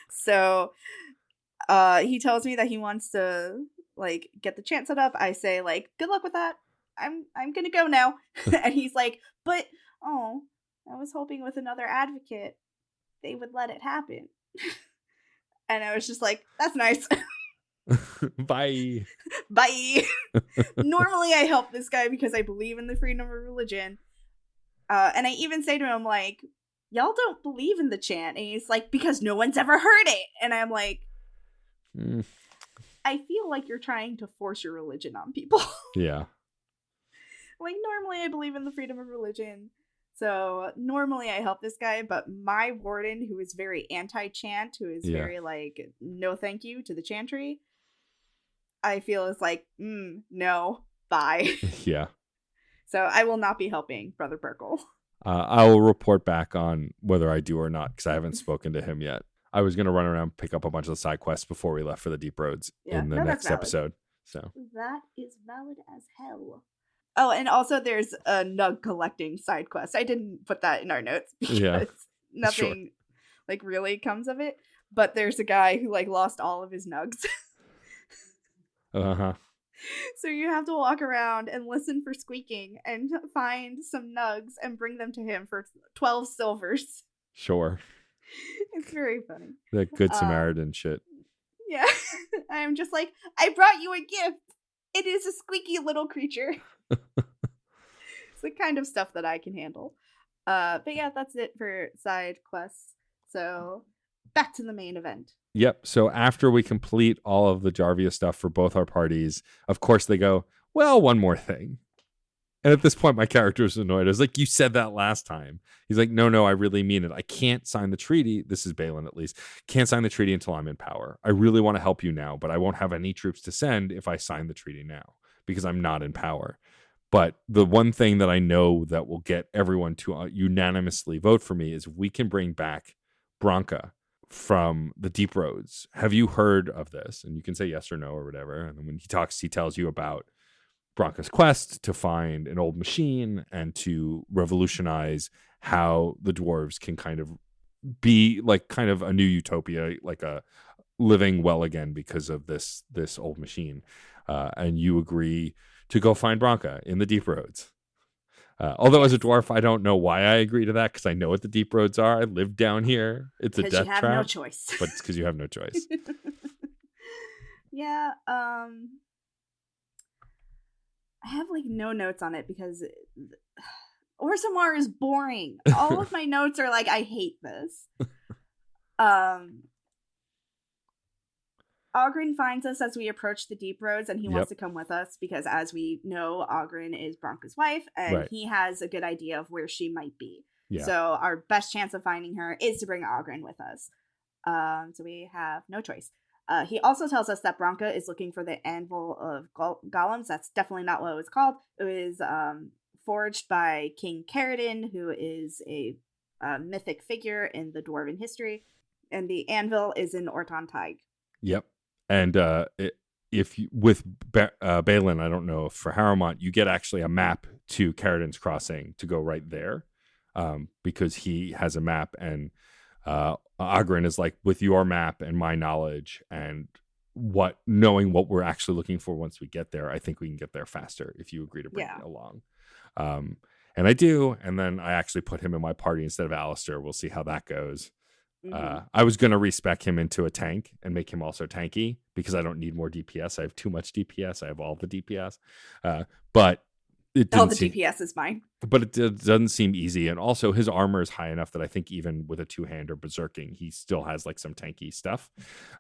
So he tells me that he wants to like get the chant set up. I say like, good luck with that. I'm gonna go now. And he's like, but I was hoping with another advocate they would let it happen. And I was just like, that's nice. Bye. Bye. Normally I help this guy because I believe in the freedom of religion. And I even say to him, like, y'all don't believe in the chant. And he's like, because no one's ever heard it. And I'm like, I feel like you're trying to force your religion on people. Yeah. Like, normally I believe in the freedom of religion. So normally I help this guy, but my warden, who is very anti-chant, who is very like, no thank you to the chantry, I feel is like, no, bye. Yeah. So I will not be helping Brother Burkle. I will report back on whether I do or not, because I haven't spoken to him yet. I was going to run around, pick up a bunch of the side quests before we left for the Deep Roads in the next episode. So that is valid as hell. Oh, and also there's a nug collecting side quest. I didn't put that in our notes because nothing like really comes of it. But there's a guy who like lost all of his nugs. Uh-huh. So you have to walk around and listen for squeaking and find some nugs and bring them to him for 12 silvers. Sure. It's very funny. The Good Samaritan shit. Yeah. I'm just like, I brought you a gift. It is a squeaky little creature. It's the kind of stuff that I can handle. But yeah, that's it for side quests. So back to the main event. Yep. So after we complete all of the Jarvia stuff for both our parties, of course they go, well, one more thing. And at this point, my character is annoyed. I was like, you said that last time. He's like, no, I really mean it. I can't sign the treaty. This is Balin, at least. Can't sign the treaty until I'm in power. I really want to help you now, but I won't have any troops to send if I sign the treaty now because I'm not in power. But the one thing that I know that will get everyone to unanimously vote for me is we can bring back Branka from the Deep Roads. Have you heard of this? And you can say yes or no or whatever. And then when he talks, he tells you about Branka's quest to find an old machine and to revolutionize how the dwarves can kind of be like kind of a new utopia, like a living well again because of this old machine. And you agree to go find Branka in the Deep Roads. Although as a dwarf, I don't know why I agree to that because I know what the Deep Roads are. I live down here. It's a death trap. Because you have no choice. But it's because you have no choice. Yeah. I have like no notes on it because Orzammar is boring. All of my notes are like, I hate this. Oghren finds us as we approach the deep roads, and he wants to come with us because, as we know, Oghren is Bronca's wife, and he has a good idea of where she might be. Yeah. So our best chance of finding her is to bring Oghren with us. So we have no choice. He also tells us that Bronca is looking for the Anvil of Golems. That's definitely not what it was called. It was forged by King Caridin, who is a mythic figure in the Dwarven history. And the Anvil is in Orton Tig. Yep. And if you, with Balin, I don't know if for Harrowmont, you get actually a map to Caridin's Crossing to go right there, because he has a map, and Oghren is like, with your map and my knowledge and knowing what we're actually looking for once we get there, I think we can get there faster if you agree to bring me along. And I do, and then I actually put him in my party instead of Alistair. We'll see how that goes. I was going to respec him into a tank and make him also tanky because I don't need more DPS. I have too much DPS. I have all the DPS. But it all the DPS is mine. But it doesn't seem easy. And also his armor is high enough that I think even with a two-hand or berserking, he still has like some tanky stuff.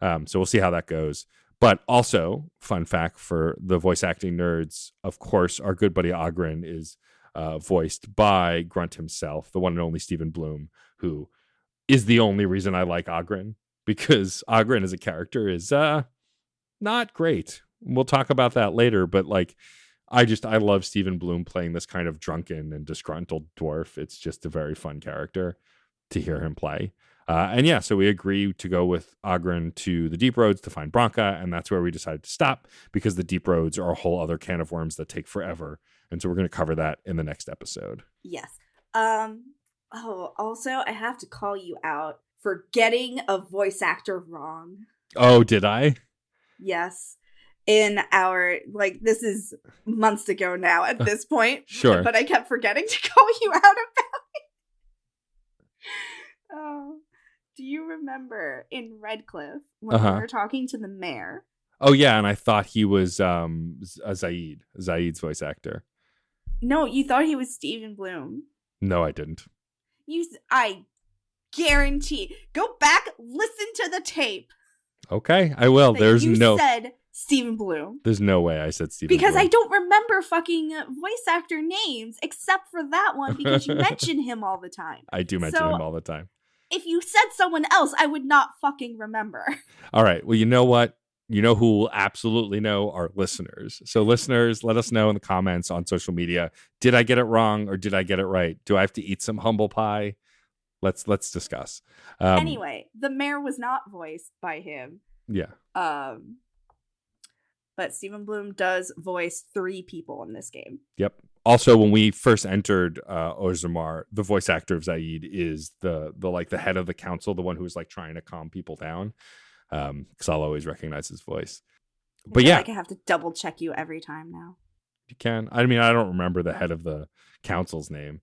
So we'll see how that goes. But also, fun fact for the voice acting nerds, of course, our good buddy Oghren is voiced by Grunt himself, the one and only Stephen Bloom, who is the only reason I like Oghren, because Oghren as a character is not great. We'll talk about that later, but like I love Stephen Bloom playing this kind of drunken and disgruntled dwarf. It's just a very fun character to hear him play. So we agree to go with Oghren to the deep roads to find Bronca, and that's where we decided to stop because the deep roads are a whole other can of worms that take forever. And so we're going to cover that in the next episode. Yes. Oh, also, I have to call you out for getting a voice actor wrong. Oh, did I? Yes. In our, this is months ago now at this point. Sure. But I kept forgetting to call you out about it. Oh. Do you remember in Redcliffe when we were talking to the mayor? Oh, yeah, and I thought he was Zaid's voice actor. No, you thought he was Stephen Bloom. No, I didn't. I guarantee. Go back, listen to the tape. Okay, I will. You said Stephen Bloom. There's no way I said Stephen Bloom. Because I don't remember fucking voice actor names except for that one because you mention him all the time. I do mention him all the time. If you said someone else, I would not fucking remember. All right. Well, you know what? You know who will absolutely know? Our listeners. So listeners, let us know in the comments on social media. Did I get it wrong or did I get it right? Do I have to eat some humble pie? Let's discuss. Anyway, the mayor was not voiced by him. Yeah. But Stephen Bloom does voice 3 people in this game. Yep. Also, when we first entered Orzammar, the voice actor of Zaid is the head of the council, the one who's like trying to calm people down. Because I'll always recognize his voice. But I have to double check you every time now. You can. I mean, I don't remember the head of the council's name.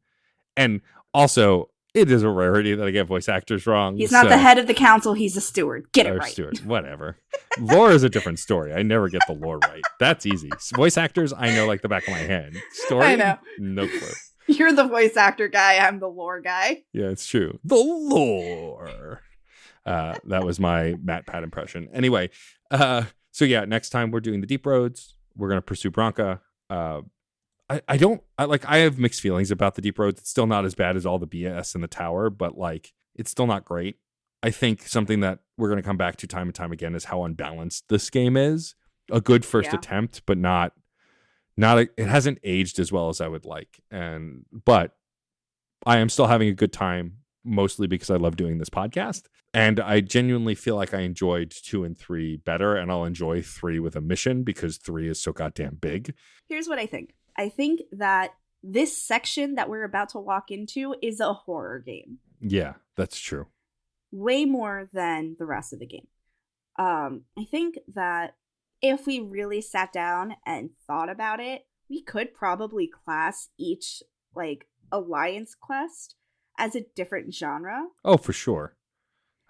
And also, it is a rarity that I get voice actors wrong. He's not the head of the council. He's a steward. Get it right. Steward. Whatever. Lore is a different story. I never get the lore right. That's easy. Voice actors, I know like the back of my hand. Story? I know. No clue. You're the voice actor guy. I'm the lore guy. Yeah, it's true. The lore. That was my Matt Pat impression. Anyway, so yeah, next time we're doing the deep roads, we're going to pursue Bronca. I have mixed feelings about the deep roads. It's still not as bad as all the BS in the tower, but like, it's still not great. I think something that we're going to come back to time and time again is how unbalanced this game is. A good first attempt, but it hasn't aged as well as I would like. But I am still having a good time, mostly because I love doing this podcast. And I genuinely feel like I enjoyed 2 and 3 better, and I'll enjoy 3 with a mission because 3 is so goddamn big. Here's what I think. I think that this section that we're about to walk into is a horror game. Yeah, that's true. Way more than the rest of the game. I think that if we really sat down and thought about it, we could probably class each alliance quest as a different genre. Oh, for sure.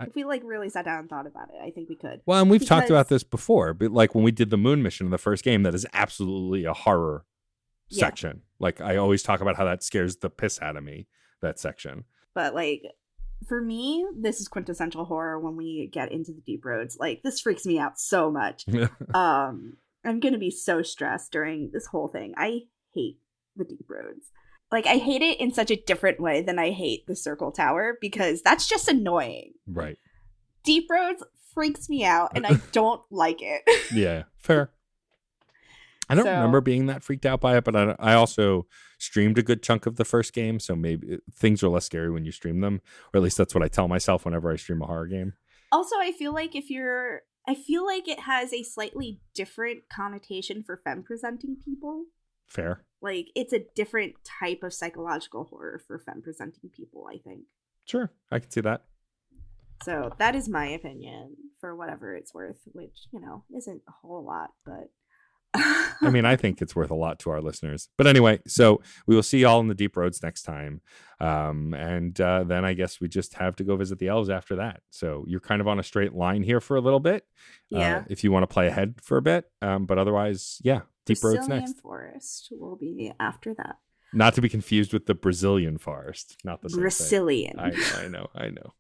If we really sat down and thought about it, I think we could. Well, and we've talked about this before, but when we did the moon mission in the first game, that is absolutely a horror section. Like, I always talk about how that scares the piss out of me, that section. But like, for me, this is quintessential horror when we get into the deep roads. Like, this freaks me out so much. I'm gonna be so stressed during this whole thing. I hate the deep roads. Like, I hate it in such a different way than I hate the circle tower, because that's just annoying. Right. Deep roads freaks me out, and I don't like it. Yeah, fair. I don't remember being that freaked out by it, but I also streamed a good chunk of the first game, so maybe things are less scary when you stream them, or at least that's what I tell myself whenever I stream a horror game. Also, I feel like it has a slightly different connotation for femme-presenting people. Fair. Like, it's a different type of psychological horror for femme-presenting people, I think. Sure, I can see that. So that is my opinion, for whatever it's worth, which, isn't a whole lot, but... I mean, I think it's worth a lot to our listeners. But anyway, so we will see y'all in the deep roads next time. And then I guess we just have to go visit the elves after that. So you're kind of on a straight line here for a little bit. Yeah. If you want to play ahead for a bit. But otherwise, yeah, deep roads next. Forest will be after that. Not to be confused with the Brazilian forest. Not the same Brazilian. thing. I know.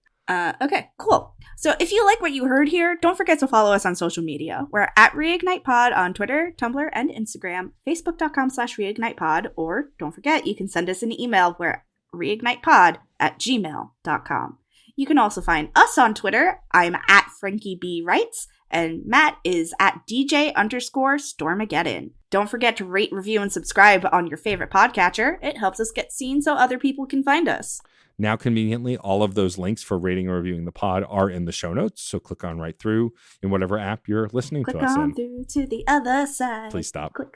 Okay, cool. So if you like what you heard here, don't forget to follow us on social media. We're at ReignitePod on Twitter, Tumblr, and Instagram, Facebook.com/ReignitePod, or don't forget, you can send us an email. We're reignitepod@gmail.com. You can also find us on Twitter. I'm at Frankie B. Writes, and Matt is at DJ_Stormageddon. Don't forget to rate, review, and subscribe on your favorite podcatcher. It helps us get seen so other people can find us. Now, conveniently, all of those links for rating or reviewing the pod are in the show notes. So click on right through in whatever app you're listening to us in. Click on through to the other side. Please stop. Click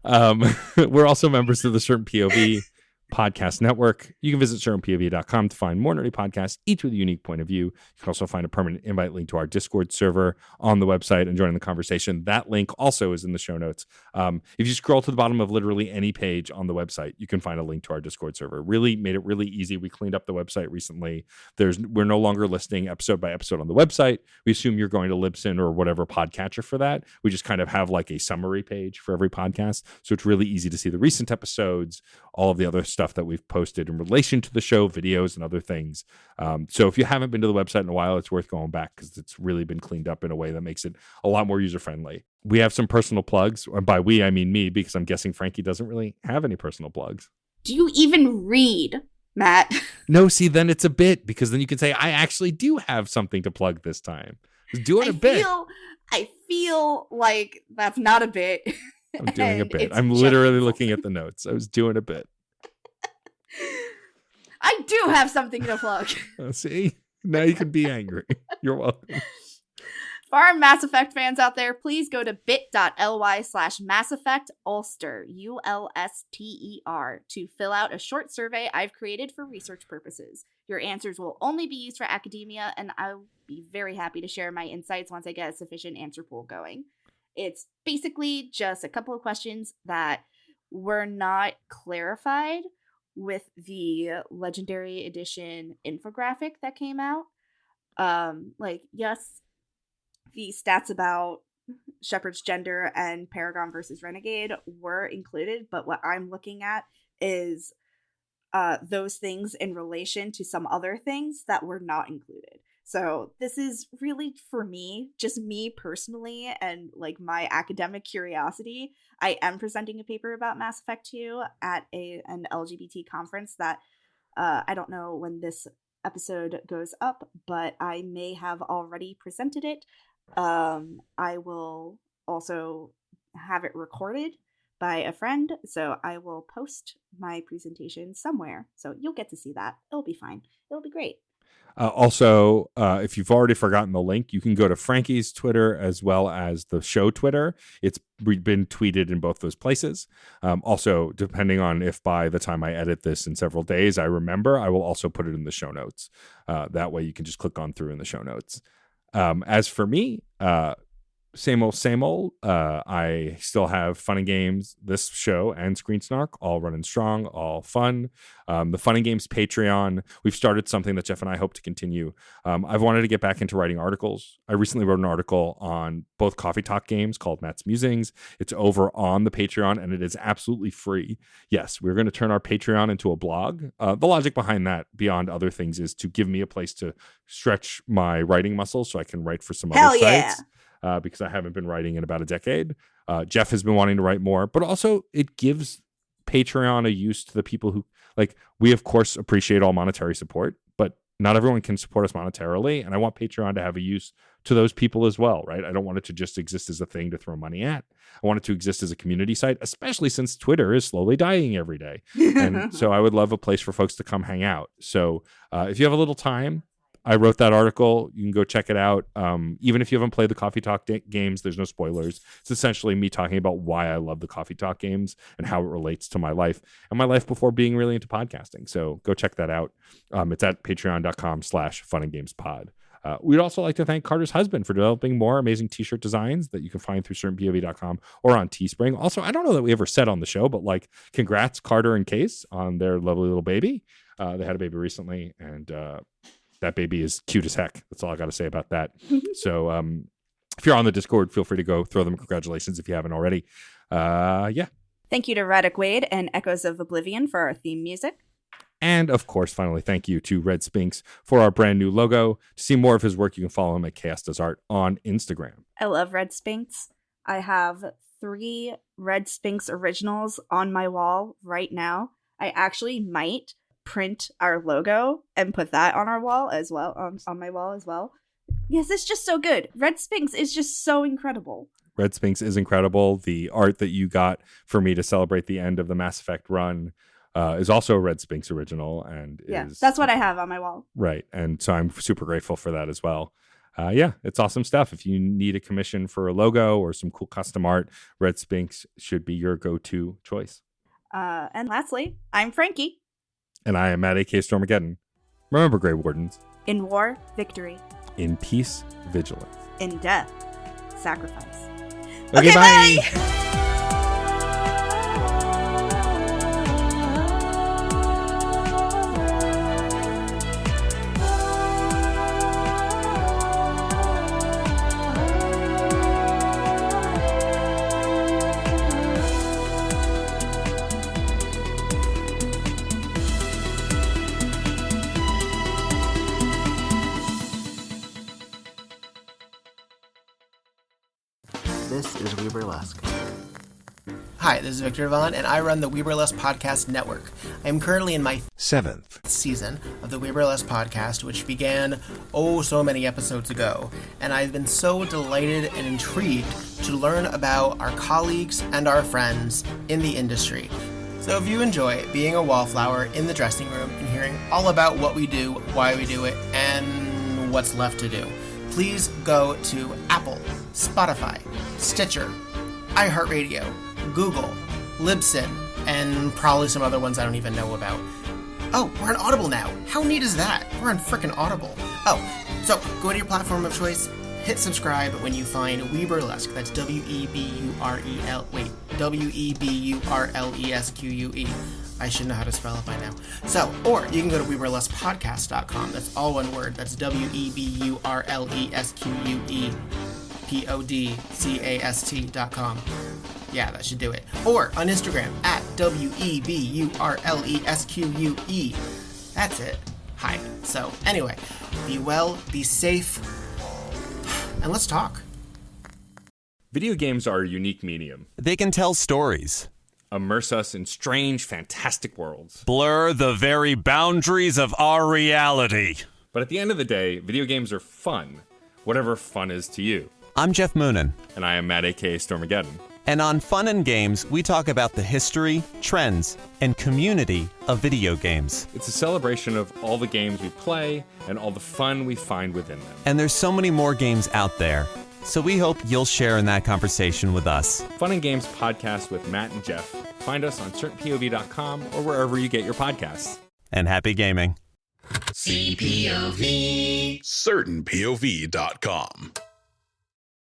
on. We're also members of the Certain POV Podcast Network. You can visit certainpov.com to find more nerdy podcasts, each with a unique point of view. You can also find a permanent invite link to our Discord server on the website and join the conversation. That link also is in the show notes. If you scroll to the bottom of literally any page on the website, you can find a link to our Discord server. Really made it really easy. We cleaned up the website recently. We're no longer listing episode by episode on the website. We assume you're going to Libsyn or whatever podcatcher for that. We just kind of have like a summary page for every podcast. So it's really easy to see the recent episodes, all of the other stuff that we've posted in relation to the show, videos and other things. So if you haven't been to the website in a while, it's worth going back because it's really been cleaned up in a way that makes it a lot more user-friendly. We have some personal plugs, and by we, I mean me, because I'm guessing Frankie doesn't really have any personal plugs. Do you even read, Matt? No, see, then it's a bit, because then you can say, I actually do have something to plug this time. Just do it a bit. I feel like that's not a bit. I'm doing a bit. I'm literally looking at the notes. I was doing a bit. I do have something to plug. See? Now you can be angry. You're welcome. For our Mass Effect fans out there, please go to bit.ly/MassEffectUlster, ULSTER, to fill out a short survey I've created for research purposes. Your answers will only be used for academia, and I'll be very happy to share my insights once I get a sufficient answer pool going. It's basically just a couple of questions that were not clarified with the Legendary Edition infographic that came out. Yes, the stats about Shepard's gender and Paragon versus Renegade were included, but what I'm looking at is those things in relation to some other things that were not included. So this is really, for me, just me personally and like my academic curiosity. I am presenting a paper about Mass Effect 2 at an LGBT conference that I don't know when this episode goes up, but I may have already presented it. I will also have it recorded by a friend, so I will post my presentation somewhere. So you'll get to see that. It'll be fine. It'll be great. Also, if you've already forgotten the link, you can go to Frankie's Twitter as well as the show Twitter. It's been tweeted in both those places. Also, depending on if by the time I edit this in several days I remember, I will also put it in the show notes. That way you can just click on through in the show notes. As for me, same old, same old. I still have Fun and Games, this show, and Screen Snark, all running strong, all fun. The Fun and Games Patreon, we've started something that Jeff and I hope to continue. I've wanted to get back into writing articles. I recently wrote an article on both Coffee Talk games called Matt's Musings. It's over on the Patreon, and it is absolutely free. Yes, we're going to turn our Patreon into a blog. The logic behind that, beyond other things, is to give me a place to stretch my writing muscles so I can write for some other sites. Because I haven't been writing in about a decade. Jeff has been wanting to write more, but also it gives Patreon a use to the people who, like, we of course appreciate all monetary support, but not everyone can support us monetarily. And I want Patreon to have a use to those people as well, right? I don't want it to just exist as a thing to throw money at. I want it to exist as a community site, especially since Twitter is slowly dying every day. And so I would love a place for folks to come hang out. So if you have a little time, I wrote that article. You can go check it out. Even if you haven't played the Coffee Talk games, there's no spoilers. It's essentially me talking about why I love the Coffee Talk games and how it relates to my life and my life before being really into podcasting. So go check that out. It's at patreon.com/funandgamespod. We'd also like to thank Carter's husband for developing more amazing t-shirt designs that you can find through certainpov.com or on Teespring. Also, I don't know that we ever said on the show, but like, congrats Carter and Case on their lovely little baby. They had a baby recently, and that baby is cute as heck. That's all I got to say about that. So if you're on the Discord, feel free to go throw them congratulations if you haven't already. Yeah. Thank you to Radek Wade and Echoes of Oblivion for our theme music. And of course, finally, thank you to Red Spinks for our brand new logo. To see more of his work, you can follow him at Chaos Does Art on Instagram. I love Red Spinks. I have 3 Red Spinks originals on my wall right now. I actually might print our logo and put that on our wall as well, on my wall as well. Yes, it's just so good. Red Spinks is just so incredible. Red Spinks is incredible. The art that you got for me to celebrate the end of the Mass Effect run is also a Red Spinks original, and that's what I have on my wall. Right, and so I'm super grateful for that as well. Yeah, it's awesome stuff. If you need a commission for a logo or some cool custom art, Red Spinks should be your go-to choice. And lastly, I'm Frankie. And I am Matt A.K. Stormageddon. Remember, Grey Wardens. In war, victory. In peace, vigilance. In death, sacrifice. Okay, bye! This is We Burlesque. Hi, this is Victor Vaughn, and I run the We Burlesque Podcast Network. I am currently in my 7th season of the We Burlesque Podcast, which began, so many episodes ago, and I've been so delighted and intrigued to learn about our colleagues and our friends in the industry. So if you enjoy being a wallflower in the dressing room and hearing all about what we do, why we do it, and what's left to do, please go to Apple, Spotify, Stitcher, iHeartRadio, Google, Libsyn, and probably some other ones I don't even know about. Oh, we're on Audible now. How neat is that? We're on frickin' Audible. Oh, so go to your platform of choice, hit subscribe when you find We Burlesque. That's WEBURLESQUE. I should know how to spell it by now. So, or you can go to WeBurlesquePodcast.com. That's all one word. That's WEBURLESQUEPODCAST.com. Yeah, that should do it. Or on Instagram at WEBURLESQUE. That's it. Hi. So, anyway, be well, be safe, and let's talk. Video games are a unique medium. They can tell stories, Immerse us in strange, fantastic worlds. blur the very boundaries of our reality. But at the end of the day, video games are fun, whatever fun is to you. I'm Jeff Moonen, And I am Matt A.K. Stormageddon. and on Fun and Games, we talk about the history, trends, and community of video games. It's a celebration of all the games we play and all the fun we find within them. And there's so many more games out there, so we hope you'll share in that conversation with us. Fun and Games podcast with Matt and Jeff. Find us on certainpov.com or wherever you get your podcasts. And happy gaming. CPOV. CertainPOV.com.